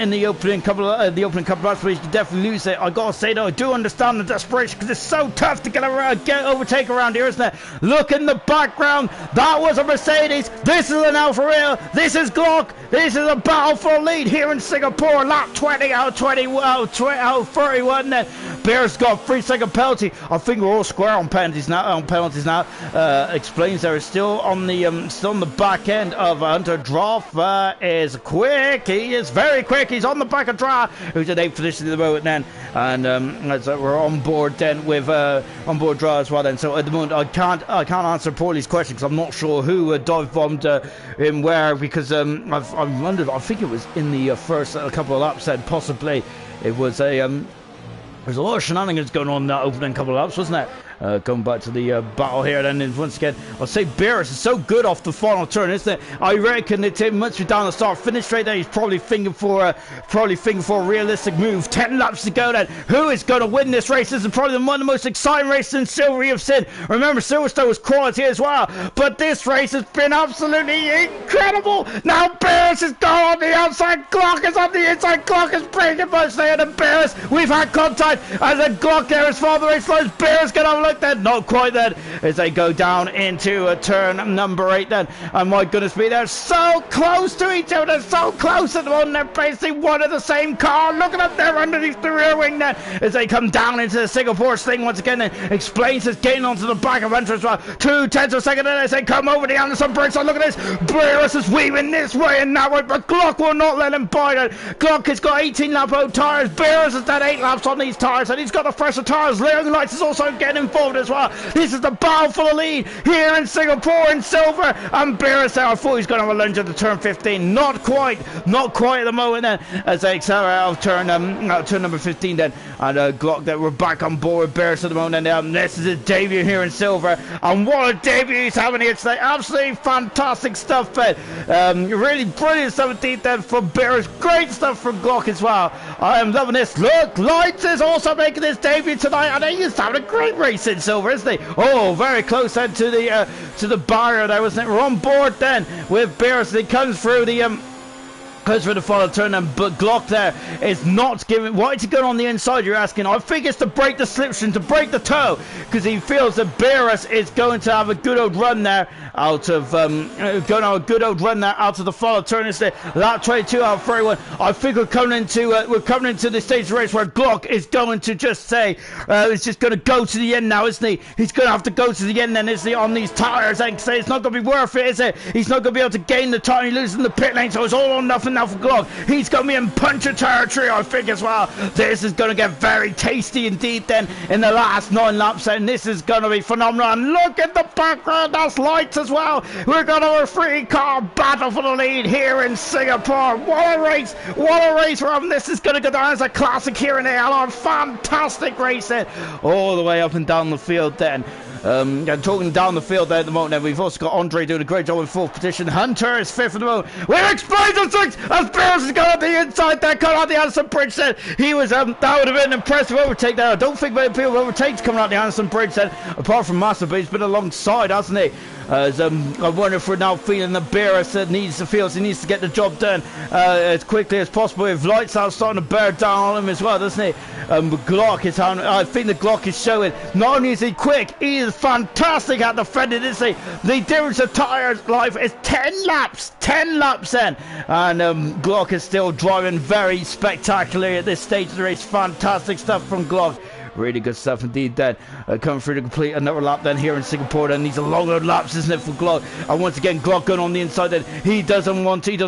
the opening couple of laps, but you can definitely lose it. I gotta say though, I do understand the desperation because it's so tough to get overtake around here, isn't it? Look in the background, that was a Mercedes. This is an Alfa Romeo. This is Glock. This is a battle for lead here in Singapore. Lap 20 out 31. Then Bear's got a 3-second penalty. I think we're all square on penalties now. Explains there is still on the back end of Hunter. Droff is quick. He is very quick. He's on the back of Dra, who's in 8th position at the moment then, and we're on board then with on board Dra as well then. So at the moment I can't answer Paulie's question because I'm not sure who dive bombed him where, because I've wondered. I think it was in the first couple of laps then, possibly it was there's a lot of shenanigans going on in that opening couple of laps, wasn't it? Going back to the battle here, then once again, I'll say Beerus is so good off the final turn, isn't it? I reckon it must be down the start finish straight there. He's probably thinking for a realistic move. 10 laps to go then. Who is going to win this race? This is probably one of the most exciting races in Silver we have seen. Remember, Silverstone was quality as well, but this race has been absolutely incredible. Now Beerus is gone on the outside. Glock is on the inside. Glock is breaking much there, and Beerus, we've had contact as a Glock there as far the race flows. Beerus going to look then, not quite then, as they go down into turn number 8 then. And my goodness me, they're so close to each other. They're so close at the moment. They're basically one of the same car. Look at them there underneath the rear wing then, as they come down into the Singapore sling once again. Then Explains is getting onto the back of Hunter as well. 2/10 of a second then as they come over the Anderson brakes. So look at this. Beerus is weaving this way and that way, but Glock will not let him bite it. Glock has got 18 lap old tyres. Beerus has done 8 laps on these tyres, and he's got the fresher tyres. Young Lights is also getting involved. involved as well. This is the battle for the lead here in Singapore in silver. And Beres there, I thought he was going to have a lunge at the turn 15. Not quite at the moment then, as they accelerate out of turn number 15 then. And Glock there, we're back on board with Beres at the moment. And this is his debut here in silver. And what a debut he's having here today. Absolutely fantastic stuff, Ben. Really brilliant stuff indeed then for Beres. Great stuff from Glock as well. I am loving this. Look, Lights is also making his debut tonight, and he's having a great race in silver, isn't he? Oh, very close then to the barrier there, wasn't it? We're on board then with Beres. He comes through the for the final turn, and but Glock there is not giving. Why is he going on the inside, you're asking? I think it's to break the slipstream, to break the toe, because he feels that Beres is going to have a good old run there out of the final turn. It's the lap 22 out of 31. I think we're coming into the stage of the race where Glock is going to just say he's just going to go to the end now, isn't he? He's going to have to go to the end then, isn't he, on these tires? And say it's not going to be worth it, is it? He's not going to be able to gain the time. He loses in the pit lane, so it's all or nothing now for Glock. He's going to be in puncher territory, I think, as well. This is going to get very tasty indeed then in the last 9 laps, and this is going to be phenomenal. And look at the background, that's Lights as well. We're going to have a 3-car battle for the lead here in Singapore. What a race we're having. This is going to go down as a classic here in ALR. Fantastic racing all the way up and down the field then. Talking down the field there at the moment, then we've also got Andre doing a great job in 4th position. Hunter is 5th at the moment. We're explosive 6th as Beres has gone on the inside there, cut out the Anderson Bridge then. He was that would have been an impressive overtake there. I don't think many people overtakes coming out the Anderson Bridge then, apart from Master, but he's been alongside, hasn't he? I wonder if we're now feeling the Beres needs to get the job done as quickly as possible. If Lights out starting to bear down on him as well, doesn't he? Glock is I think the Glock is showing. Not only is he quick, he is fantastic at defending, isn't he? The difference of tyres life is 10 laps then, and Glock is still driving very spectacularly at this stage of the race. Fantastic stuff from Glock. Really good stuff indeed then. Coming through to complete another lap then here in Singapore. Then these are longer laps, isn't it, for Glock? And once again, Glock going on the inside then. He doesn't want to give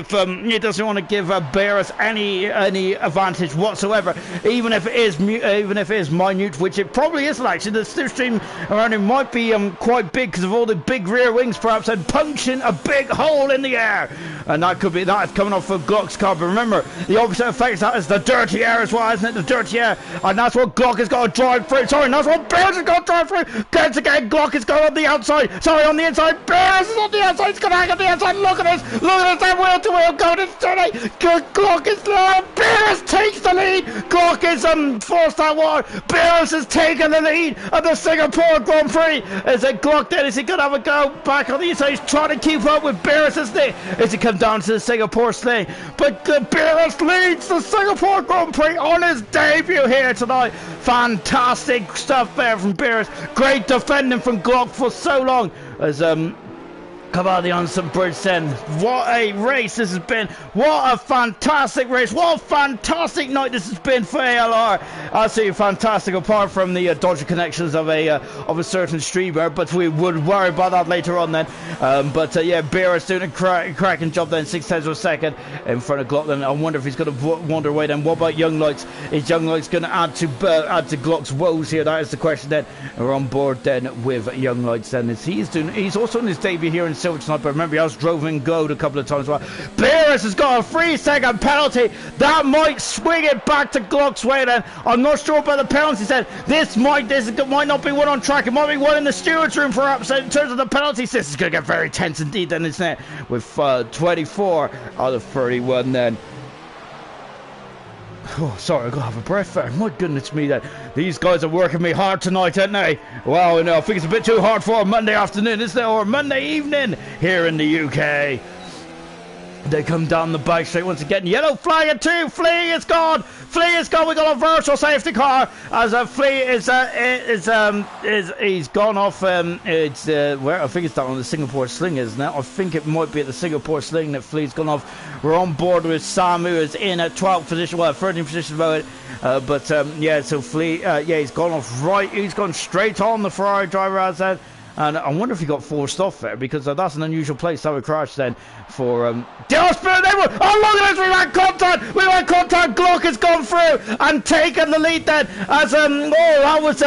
Beres any advantage whatsoever, even if it is minute, which it probably isn't actually. The slipstream around him might be quite big because of all the big rear wings, perhaps, and punching a big hole in the air. And that is coming off of Glock's car. But remember, the opposite effect that is the dirty air as well, isn't it? The dirty air, and that's what Glock has got to drive through. Sorry, that's what Beres has got to drive through. Once again, Glock is going on the outside. Sorry, on the inside. Beres is on the outside. He's going to hang on the outside. Look at this. That wheel to wheel going into turn 8. Glock is there. Beres takes the lead. Glock is forced that one. Beres has taken the lead of the Singapore Grand Prix. Is it Glock then? Is he going to have a go back on the inside? He's trying to keep up with Beres, isn't he? As he comes down to the Singapore sling. But Beres leads the Singapore Grand Prix on his debut here tonight. Fantastic stuff there from Beres. Great defending from Glock for so long as come out of the Anderson Bridge then. What a race this has been. What a fantastic race. What a fantastic night this has been for ALR. Absolutely fantastic, apart from the dodgy connections of a certain streamer, but we would worry about that later on then. Yeah, Beres doing a cracking job then, 6/10 of a second in front of Glock then. I wonder if he's going to wander away then. What about Young Lights? Is Young Lights going to add to Glock's woes here? That is the question then. And we're on board then with Young Lights then. He's also on his debut here in silver tonight, but remember, he has drove in gold a couple of times. Well, Beres has got a 3-second penalty that might swing it back to Glock's way then. I'm not sure about the penalty then. This might not be one on track. It might be one in the stewards room perhaps in terms of the penalties. This is going to get very tense indeed then, isn't it? With 24 out of 31 then. Oh, sorry, I've got to have a breath there. My goodness me, then. These guys are working me hard tonight, aren't they? Well, you know, I think it's a bit too hard for a Monday afternoon, isn't it? Or Monday evening here in the UK. They come down the bike straight once again. Yellow flag at 2. Flea is gone. Flea is gone. We got a virtual safety car as Flea he's gone off. It's where I think it's down on the Singapore Sling, isn't it? I think it might be at the Singapore Sling that Flea's gone off. We're on board with Sam, who is in at 12th position, well, 13th position about it. Yeah, so Flea, he's gone off right. He's gone straight on the Ferrari driver, as that. And I wonder if he got forced off there, because that's an unusual place to have a crash then for oh look at this, we've had contact, Glock has gone through and taken the lead then, as that was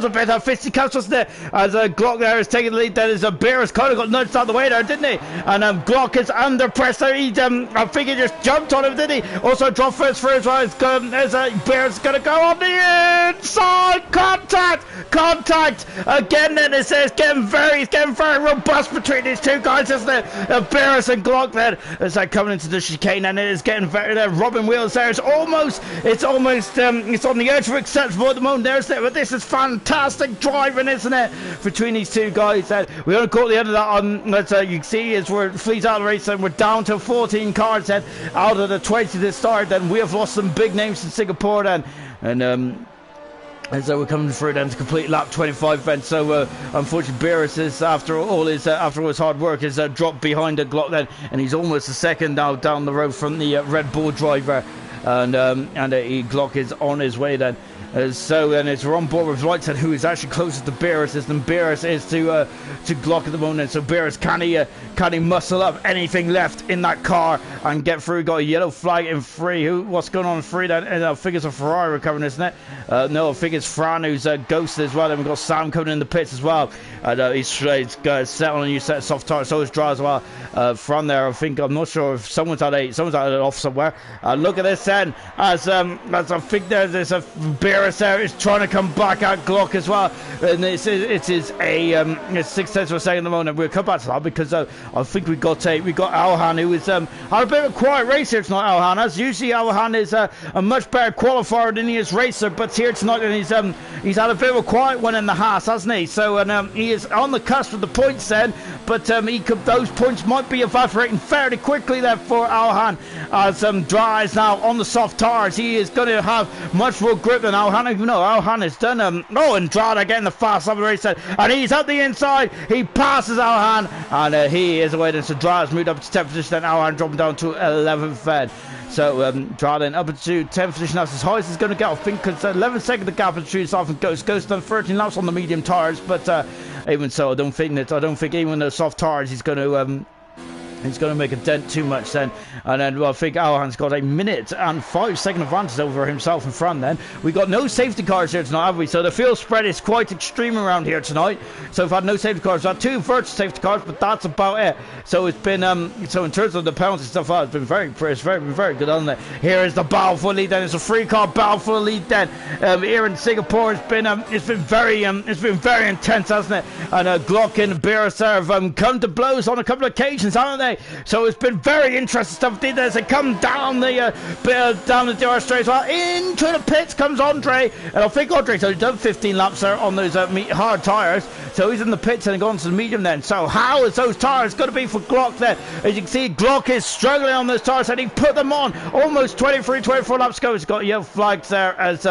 a bit of fisticuffs, wasn't it, as Glock there is taking the lead then, as Beerus kind of got nudged out of the way there, didn't he, and Glock is under pressure. I think he just jumped on him, didn't he, also dropped first through as well, as Beerus going to go on the inside, contact again, then it's getting very robust between these two guys, isn't it? Beerus and Glock then, as they're coming into the chicane, and it is getting very, they're robbing wheels there. It's almost it's on the edge of acceptable at the moment there, isn't it? But this is fantastic driving, isn't it, between these two guys. We only caught the end of that on, as you can see, as we're fleet out of the race, and we're down to 14 cars then, out of the 20 that started. Then we have lost some big names in Singapore then, and so we're coming through then to complete lap 25 then. So unfortunately Beerus is, after all his hard work, is dropped behind the Glock then, and he's almost a second now down the road from the Red Bull driver, and Glock is on his way then. So then it's on board with Lightset, who is actually closest to Beerus, and Beerus is to Glock at the moment. So Beerus, can he muscle up anything left in that car and get through? Got a yellow flag in free. What's going on in free then? And I think it's a Ferrari recovering, isn't it? No, I think it's Fran who's ghosted as well. Then we've got Sam coming in the pits as well. He's set on a new set of soft tires. So is Dry as well. Fran there, I'm not sure if someone's had it off somewhere. Look at this then, as I think there's a Beerus there is trying to come back at Glock as well, and it is a 6 tenths of a second at the moment. We'll come back to that, because I think we got Alhan, who is had a bit of a quiet race here tonight. Alhan, as usually Alhan is a much better qualifier than he is racer, but here tonight, and he's had a bit of a quiet one in the Haas, hasn't he? So he is on the cusp of the points then, but those points might be evaporating fairly quickly there for Alhan, as Dry is now on the soft tires. He is going to have much more grip than Alhan. Even though Alhan has done and Dry getting the fast lap of the race then, and he's at the inside. He passes Alhan, and he is away then. So Dry has moved up to 10th position, then Alhan dropping down to 11th then. So Dry then up into 10th position. That's as high as he's going to get, I think, because 11 seconds the gap between himself and Ghost. Ghost done 13 laps on the medium tires, but even so, I don't think even those soft tires he's going to make a dent too much then. And then I think Alhan's got a minute and 5 second advantage over himself in front then. We got no safety cars here tonight, have we? So the field spread is quite extreme around here tonight. So we've had no safety cars. We've had 2 virtual safety cars, but that's about it. So it's been so in terms of the penalty stuff, it's been very good, hasn't it? Here is the battle for the lead then. It's a 3-car battle for the lead then. Here in Singapore, it's been very intense, hasn't it? And Glock and Beerus have come to blows on a couple of occasions, haven't they? So it's been very interesting stuff as they come down the DRS straight as well. Into the pits comes Andre, and I think Andre's only done 15 laps there on those hard tyres, so he's in the pits and gone to the medium then. So how is those tyres going to be for Glock then? As you can see, Glock is struggling on those tyres, and he put them on almost 24 laps ago. He's got yellow flags there as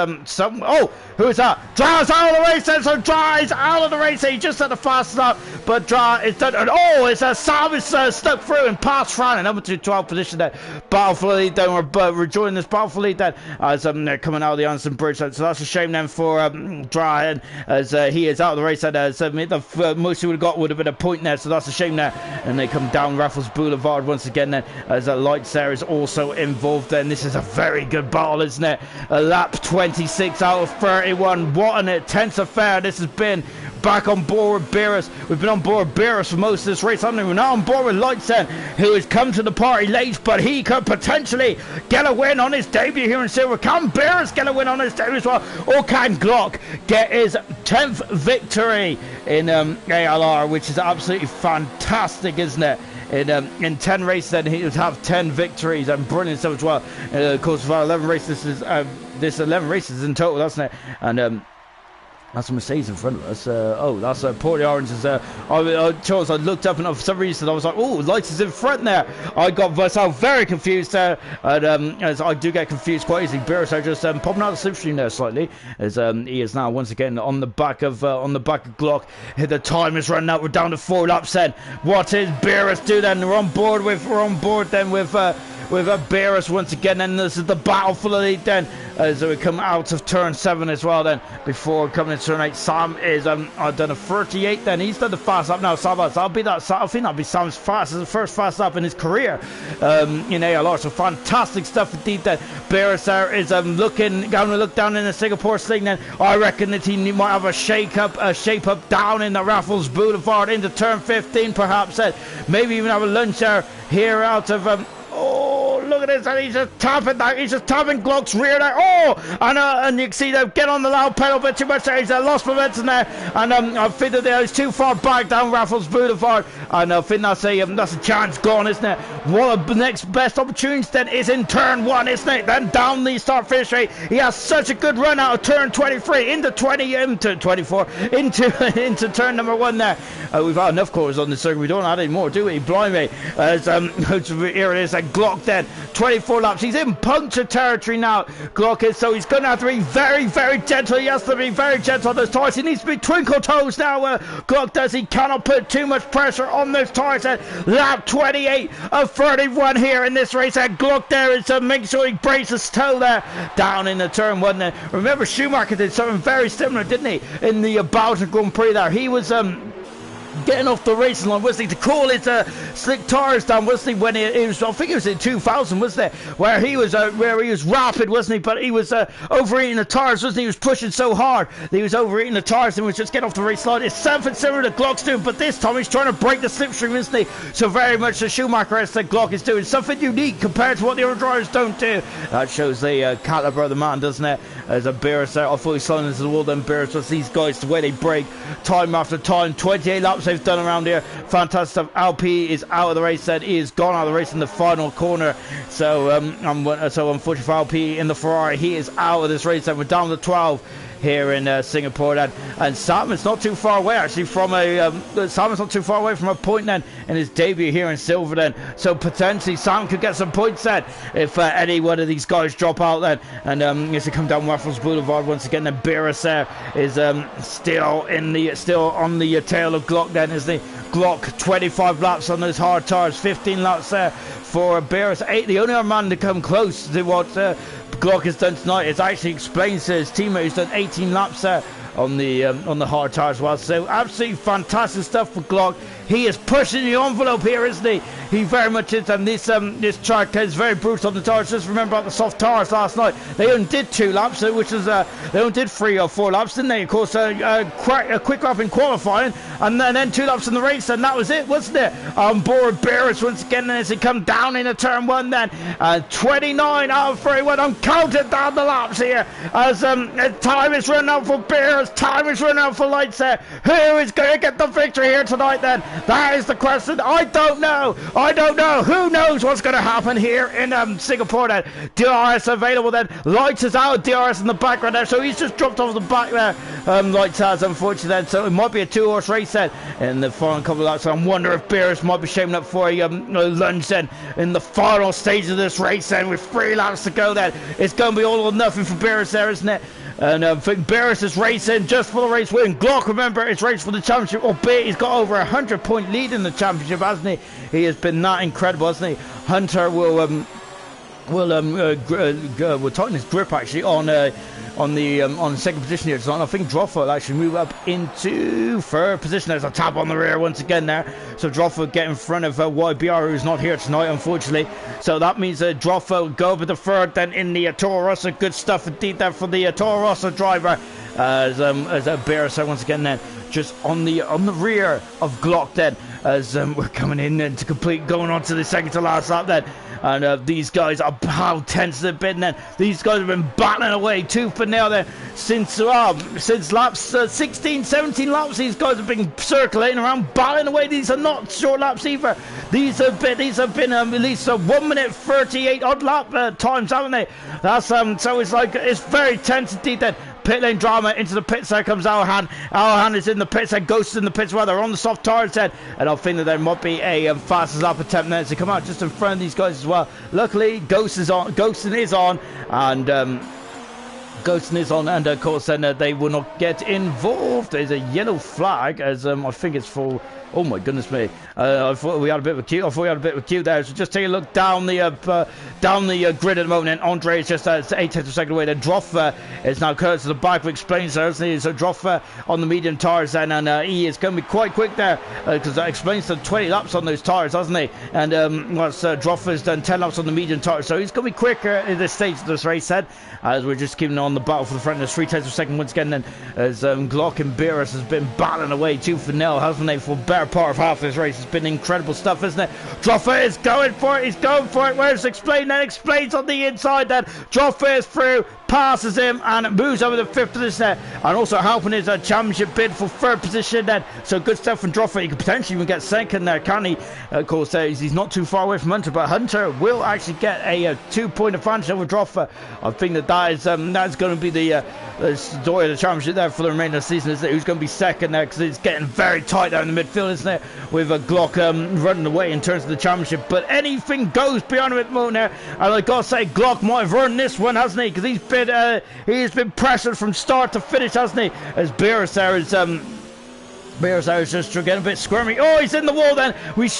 who is that? Dry's out of the race then, so Dry's out of the race. He just had the fastest lap, but Dry is done, and it's Sam is stuck through and past Fran and up to 12th position there. Battle for the lead then. We're joining this battle for the lead then, as they're coming out of the Anderson Bridge. So that's a shame then for Dry, as he is out of the race. And the most he would have got would have been a point there, so that's a shame there. And they come down Raffles Boulevard once again then, as Lights there is also involved then. This is a very good battle, isn't it? A lap 26 out of 31. What an intense affair this has been. Back on board with Beerus. We've been on board with Beerus for most of this race, haven't we? We're now on board with Lightsen, who has come to the party late, but he could potentially get a win on his debut here in Silver. Can Beerus get a win on his debut as well? Or can Glock get his 10th victory in ALR, which is absolutely fantastic, isn't it? In 10 races, then he would have 10 victories, and brilliant stuff as well. Of course, for 11 races, this 11 races in total, doesn't it? And that's a Mercedes in front of us. That's Porty Orange's. Charles, I looked up and for some reason I was like, oh, Lights is in front there. I got myself very confused there. And as I do get confused quite easily. Beerus are just popping out of the slipstream there slightly, as he is now once again on the back of Glock. The time is running out. We're down to 4 laps then. What is Beerus do then? We're on board then with Beerus once again, and this is the battle for the lead then. as we come out of turn 7 as well then, before coming into turn 8. Sam is done a 38 then. He's done the fast lap now. I think that'll be Sam's first fast lap in his career in ALR. So fantastic stuff indeed then. Beres there is going to look down in the Singapore sling then. I reckon that he might have a shape up down in the Raffles Boulevard into turn 15 perhaps. Maybe even have a lunch there here out of oh, look at this, and he's just tapping that. He's just tapping Glock's rear there. Oh, and you can see them get on the loud pedal a bit too much there. He's lost momentum there, and I think that he's too far back down Raffles Boulevard, and I think that's a chance gone, isn't it? One of the next best opportunities then is in turn 1, isn't it? Then down the start finish straight. He has such a good run out of turn 23 into 24 into turn number 1 there. We've had enough cores on the circuit. We don't add any more, do we? Blimey. As here it is, Glock then 24 laps. He's in puncture territory now, Glock is, so he's going to have to be very, very gentle. He has to be very gentle on those tires. He needs to be twinkle toes now, Glock does. He cannot put too much pressure on those tires. Lap 28 of 31 here in this race, and Glock there is to make sure he breaks his toe there down in the turn 1 there. Remember, Schumacher did something very similar, didn't he, in the Belgian Grand Prix there. He was getting off the racing line, wasn't he, to call his slick tires down, wasn't he, when it was, I think it was in 2000, wasn't it, where he was rapid, wasn't he, but he was overeating the tires, wasn't he? He was pushing so hard that he was overeating the tires and was just getting off the race line. It's something similar to Glock's doing, but this time he's trying to break the slipstream, isn't he? So very much the Schumacher as the Glock is doing something unique compared to what the other drivers don't do. That shows the caliber of the man, doesn't it? As a Beres there, I thought he slung into the wall, then Beres was these guys, the way they break time after time. 28 laps they've done around here. Fantastic stuff. LP is out of the race then. He is gone out of the race in the final corner. So unfortunately for LP in the Ferrari, he is out of this race then. We're down to 12 here in Singapore then, and Salmon's not too far away actually from a point then in his debut here in Silver then, so potentially Salmon could get some points then if any one of these guys drop out then, and as they come down Raffles Boulevard once again, then Beres there is still on the tail of Glock then, is the Glock 25 laps on those hard tires, 15 laps there for Beres. The only other man to come close to what Glock has done tonight is actually explains to his teammate who's done 18 laps there on the hard tires as well. So absolutely fantastic stuff for Glock. He is pushing the envelope here, isn't he? He very much is, and this track is very brutal on the tires. Just remember about the soft tires last night. They only did 2 laps, which is they only did 3 or 4 laps, didn't they? Of course, a quick lap in qualifying, and then 2 laps in the race, and that was it, wasn't it? On board Beres once again, and as he come down into turn 1, then 29 out of 31. I'm counting down the laps here as time is running out for Beres. Time is running out for Lights there. Who is going to get the victory here tonight then? That is the question. I don't know. Who knows what's going to happen here in Singapore then? DRS available then. Lights is out. DRS in the background there. So he's just dropped off the back there. Lights has, unfortunately then. So it might be a 2-horse race then in the final couple of laps. So I wonder if Beres might be shaping up for a lunge then in the final stage of this race then with 3 laps to go then. It's going to be all or nothing for Beres there, isn't it? And I think Beres is racing just for the race win. Glock, remember, is racing for the championship, albeit he's got over 100-point lead in the championship, hasn't he? He has been that incredible, hasn't he? Hunter will tighten his grip actually on the second position here tonight. I think Droffa will actually move up into third position. There's a tap on the rear once again there. So Droffa will get in front of YBR, who's not here tonight, unfortunately. So that means Droffa will go up to third then in the Toro Rosso. Good stuff indeed there for the Toro Rosso driver. As Beres once again then just on the rear of Glock then, as we're coming in then to complete, going on to the second to last lap then. And these guys are how tense they've been then. These guys have been battling away tooth and nail there since laps 16, 17 laps. These guys have been circulating around, battling away. These are not short laps either. These have been at least 1 minute 38 odd lap times, haven't they? That's so it's very tense indeed then. Pit lane drama into the pits. There comes Alhan. Alhan is in the pits and Ghost is in the pits. Well, they're on the soft tires then, and I think that there might be a fastest lap attempt there to come out just in front of these guys as well. Luckily, Ghosting is on, and Ghosting is on, and of course then they will not get involved. There's a yellow flag, as I think it's for, oh my goodness me, I thought we had a bit of a queue there. So just take a look down the grid at the moment, and Andre is just 8 tenths of a second away. Then Droffer is now close to the back, which explains there, isn't he? So Droffer on the medium tires then, and he is going to be quite quick there, because that explains the 20 laps on those tires, doesn't he? And Droffer's done 10 laps on the medium tires, so he's going to be quicker in this stage of this race then, as we're just keeping on the battle for the front. There's 3 tenths of a second once again then, as Glock and Beerus has been battling away tooth and nail, hasn't they, for the better part of half this race. It's been incredible stuff, isn't it? Droffer is going for it, he's going for it. Where's Explain? Then Explains on the inside then. Droffer is through, passes him, and moves over the 5th position there, and also helping his championship bid for 3rd position then. So good stuff from Droffer. He could potentially even get 2nd there, can he? Of course, he's not too far away from Hunter, but Hunter will actually get a 2-point advantage over Droffer. I think that's going to be the story of the championship there for the remainder of the season, isn't it? Who's going to be 2nd there, because it's getting very tight there in the midfield, isn't it? With Glock running away in terms of the championship, but anything goes beyond him at the moment there. And I gotta say, Glock might have run this one, hasn't he? Because he's been pressured from start to finish, hasn't he? As Beerus there is just getting a bit squirmy. Oh, he's in the wall then. He's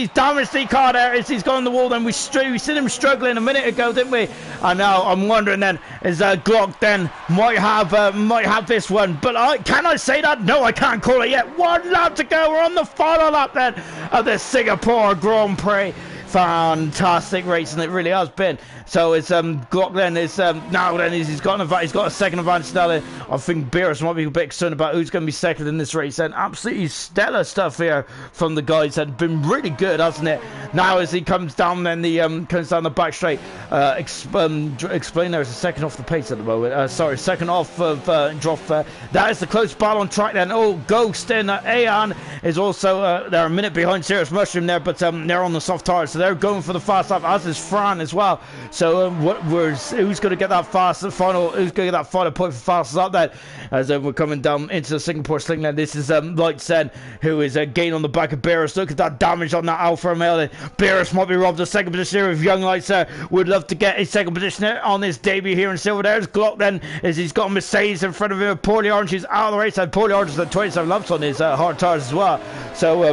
damaged the car there. He's gone in the wall then. We seen him struggling a minute ago, didn't we? And now I'm wondering then, is Glock then might have this one. But can I say that? No, I can't call it yet. 1 lap to go. We're on the final lap then of the Singapore Grand Prix. Fantastic racing it really has been. So it's Glock then is now then he's got a 2nd advantage now then. I think Beerus might be a bit concerned about who's going to be 2nd in this race, and absolutely stellar stuff here from the guys. That been really good, hasn't it? Now as he comes down then comes down the back straight, Explain there is a 2nd off the pace at the moment. Sorry, 2nd off of Droffer. That is the close battle on track then. Oh, Ghost and Ayan is also they're a minute behind Serious Mushroom there, but they're on the soft tires, so they're going for the fast lap, as is Fran as well. So who's going to get that final point for fastest lap then, as we're coming down into the Singapore Sling then. This is Lights then, who is gain on the back of Beerus. Look at that damage on that Alpha Romeo. Beerus might be robbed of 2nd position here. If Young Lights would love to get his 2nd position here on his debut here in Silver. There's Glock then, as he's got a Mercedes in front of him. Paulie Orange is out of the race, and Paulie Orange has 27 laps on his hard tires as well. So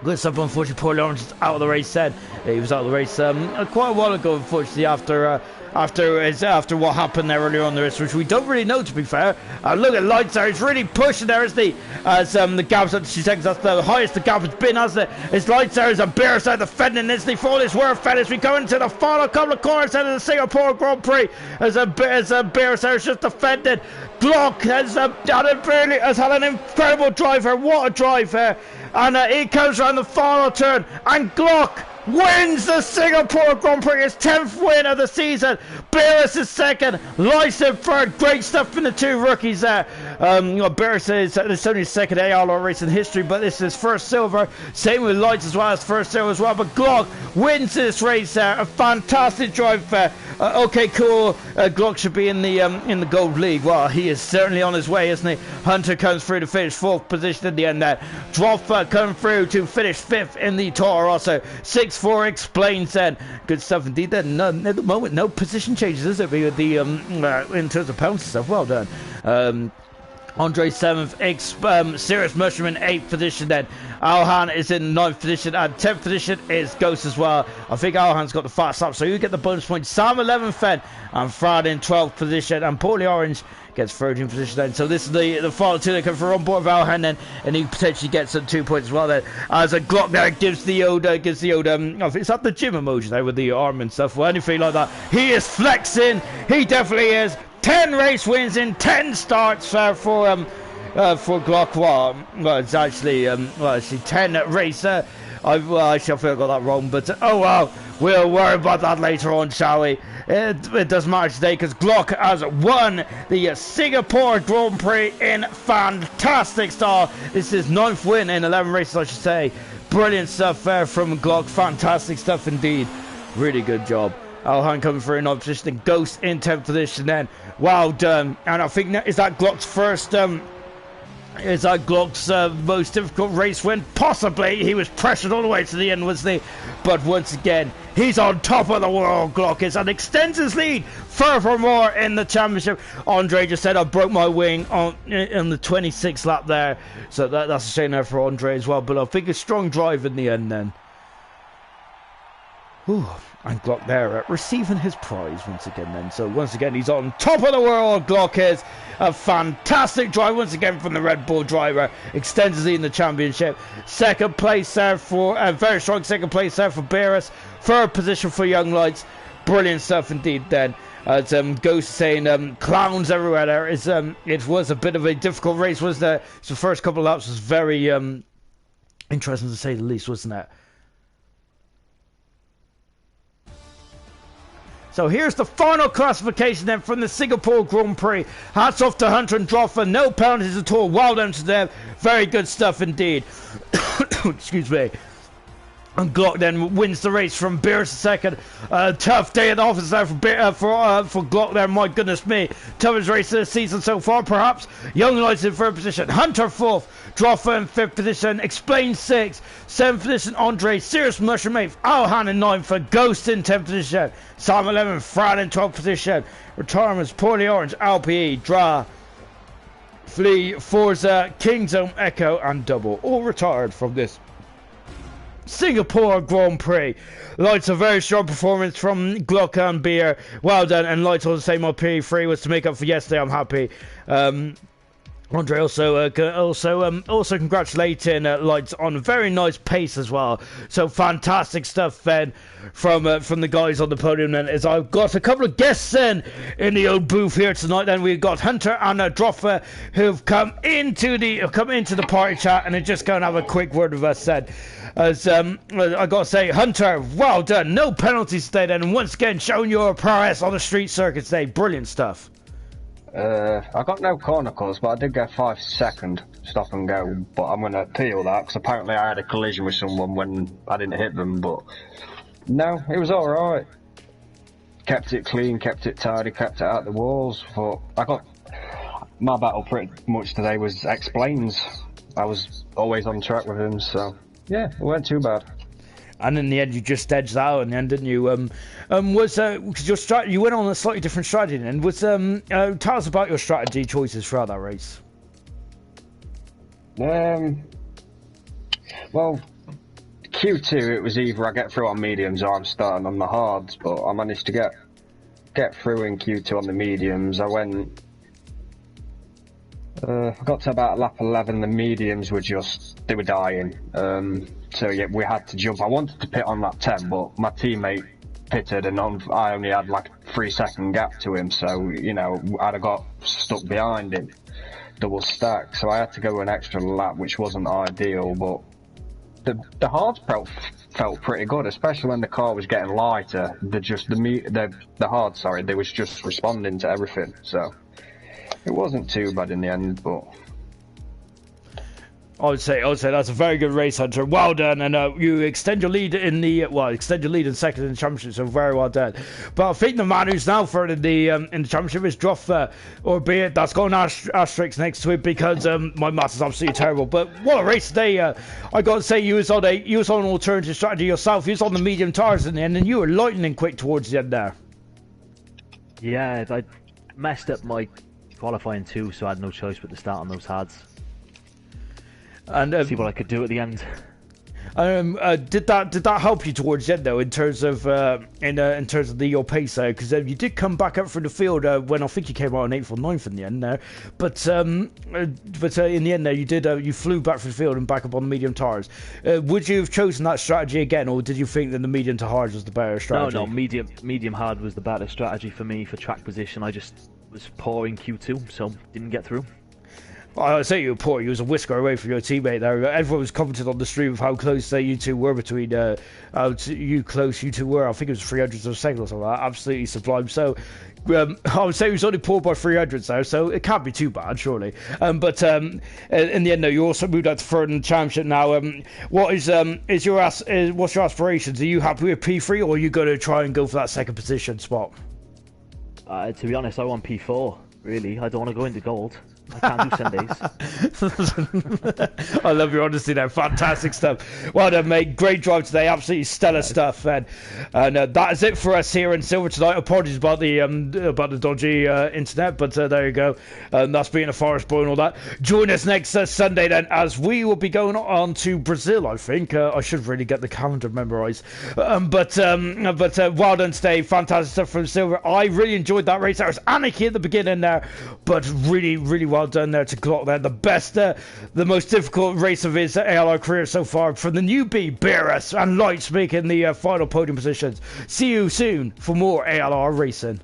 good stuff. Unfortunately, Paulie Orange is out of the race then. He was out of the race quite a while ago, unfortunately, after what happened there earlier on the race, which we don't really know, to be fair. Look at Lights there, he's really pushing there, isn't he? As the gap's up to 2 seconds, that's the highest the gap has been, hasn't it? It's Lights there, as a Beerus there defending, isn't he? For all his worth, fellas, we go into the final couple of corners out of the Singapore Grand Prix, as Beerus there is just defended. Glock has had an incredible drive here. What a drive here. And he comes around the final turn, and Glock wins the Singapore Grand Prix, his 10th win of the season. Beerus is 2nd, Lights in 3rd. Great stuff from the 2 rookies there. Beerus is only his 2nd ALR race in history, but this is his 1st silver. Same with Lights as well, as 1st silver as well. But Glock wins this race there. A fantastic drive there. Okay, cool. Glock should be in the gold league. Well, he is certainly on his way, isn't he? Hunter comes through to finish 4th position at the end there. Droffer come through to finish 5th in the Toro Rosso. 6-4 Explains then. Good stuff indeed. Then at the moment, no position changes, is it? With the in terms of pounds and stuff. Well done. Andre 7th, Serious Mushroom in 8th position then. Alhan is in 9th position, and 10th position is Ghost as well. I think Alhan's got the fast lap, so you get the bonus point. Sam 11th then, and Fran in 12th position, and Paulie Orange gets 13th position then. So this is the final 2 that come for on board of Alhan then, and he potentially gets some 2 points as well then. As a Glock there gives the old is that the gym emoji there with the arm and stuff or anything like that. He is flexing, he definitely is. 10 race wins in 10 starts for Glock. Well, it's actually 10 race. Actually, I think I got that wrong, but oh well, we'll worry about that later on, shall we? It doesn't matter today, because Glock has won the Singapore Grand Prix in fantastic style. This is 9th win in 11 races, I should say. Brilliant stuff there from Glock. Fantastic stuff indeed. Really good job. Alhan coming through in 9th position, Ghost in 10th position then. Well done. And I think is that Glock's first most difficult race win? Possibly. He was pressured all the way to the end, wasn't he? But once again, he's on top of the world, Glock is, and extends his lead furthermore, in the championship, Andre just said I broke my wing on the 26th lap there. So that's a shame there for Andre as well. But I think a strong drive in the end then. Ooh, and Glock there receiving his prize once again then. So once again, he's on top of the world. Glock is a fantastic drive once again from the Red Bull driver. Extensively in the championship. Second place there for, very strong second place there for Beerus. Third position for Young Lights. Brilliant stuff indeed then. As Ghost saying clowns everywhere there. It was a bit of a difficult race, wasn't it? So the first couple of laps was very interesting to say the least, wasn't it? So here's the final classification then from the Singapore Grand Prix. Hats off to Hunter and Droffer. No penalties at all. Well done to them. Very good stuff indeed. Excuse me. And Glock then wins the race from Beerus second. Tough day at the office there for Glock there. My goodness me. Toughest race of the season so far, perhaps. Young Lights in third position. Hunter fourth. Droffer in fifth position. Explain sixth. Seventh position, Andre. Serious Mushroom eighth. Alhan in ninth. For Ghost in 10th position. Sam 11th. Fran in 12th position. Retirements, Poorly Orange, LPE, Dra, Flea, Forza, Kingdom, Echo, and Double. All retired from this Singapore Grand Prix. Lights, a very strong performance from Glock and Beer. Well done. And Lights also say my P3 was to make up for yesterday. I'm happy. Andre also congratulating Lights on a very nice pace as well. So fantastic stuff then from the guys on the podium. Then, as I've got a couple of guests in the old booth here tonight. Then we've got Hunter and Droffer who've come into the party chat and are just going to have a quick word with us. Then, as I got to say, Hunter, well done. No penalties today. Then, and once again showing your prowess on the street circuit today. Brilliant stuff. I got no corner calls, but I did get 5-second stop and go, but I'm going to appeal that, because apparently I had a collision with someone when I didn't hit them, but no, it was alright. Kept it clean, kept it tidy, kept it out the walls, but my battle pretty much today was explains. I was always on track with him, so yeah, it weren't too bad. And in the end, you just edged out in the end, didn't you? Cause you went on a slightly different strategy, and tell us about your strategy choices throughout that race. Well, Q2 it was either I get through on mediums or I'm starting on the hards, but I managed to get through in Q2 on the mediums. I got to about lap 11. The mediums were they were dying. So yeah, we had to jump. I wanted to pit on lap 10, but my teammate pitted, and I only had like a 3-second gap to him. So you know, I'd have got stuck behind him, double stack. So I had to go an extra lap, which wasn't ideal. But the hards felt pretty good, especially when the car was getting lighter. The hards, sorry, they was just responding to everything. So it wasn't too bad in the end, but I would say that's a very good race, Hunter. Well done, and you extend your lead in second in the championship. So very well done. But I think the man who's now third in the championship is Droffer, albeit that's got an asterisk next to it because my maths is absolutely terrible. But what a race today! I got to say, you was on an alternative strategy yourself. You was on the medium tires in the end, and you were lightning quick towards the end there. Yeah, I messed up my qualifying too, so I had no choice but to start on those hards. And see what I could do at the end. Did that help you towards the end though, in terms of your pace there? Because you did come back up through the field when I think you came out on 8th or 9th in the end there. But in the end there, you flew back through the field and back up on the medium tires. Would you have chosen that strategy again, or did you think that the medium to hard was the better strategy? No, medium hard was the better strategy for me for track position. I just was poor in Q2, so didn't get through. I say you were poor. You was a whisker away from your teammate there. Everyone was commenting on the stream of how close you two were between how close you two were. I think it was 300ths of a second or something like that. Absolutely sublime. So I would say he was only poor by 300ths there, so it can't be too bad, surely. But in the end, though, you also moved out to third in the championship now. What's your aspirations? Are you happy with P3, or are you going to try and go for that second position spot? To be honest, I want P4. Really, I don't want to go into gold. I can't do Sundays. I love your honesty there. Fantastic stuff. Well done, mate. Great drive today. Absolutely stellar stuff. And that is it for us here in Silver tonight. Apologies about the dodgy internet, but there you go. That's being a forest boy and all that. Join us next Sunday then, as we will be going on to Brazil. I think I should really get the calendar memorised. But well done today. Fantastic stuff from Silver. I really enjoyed that race. There was anarchy at the beginning there, but really, really well done there to Glock there. The best, the most difficult race of his ALR career so far from the newbie Beerus and Lights making the final podium positions. See you soon for more ALR racing.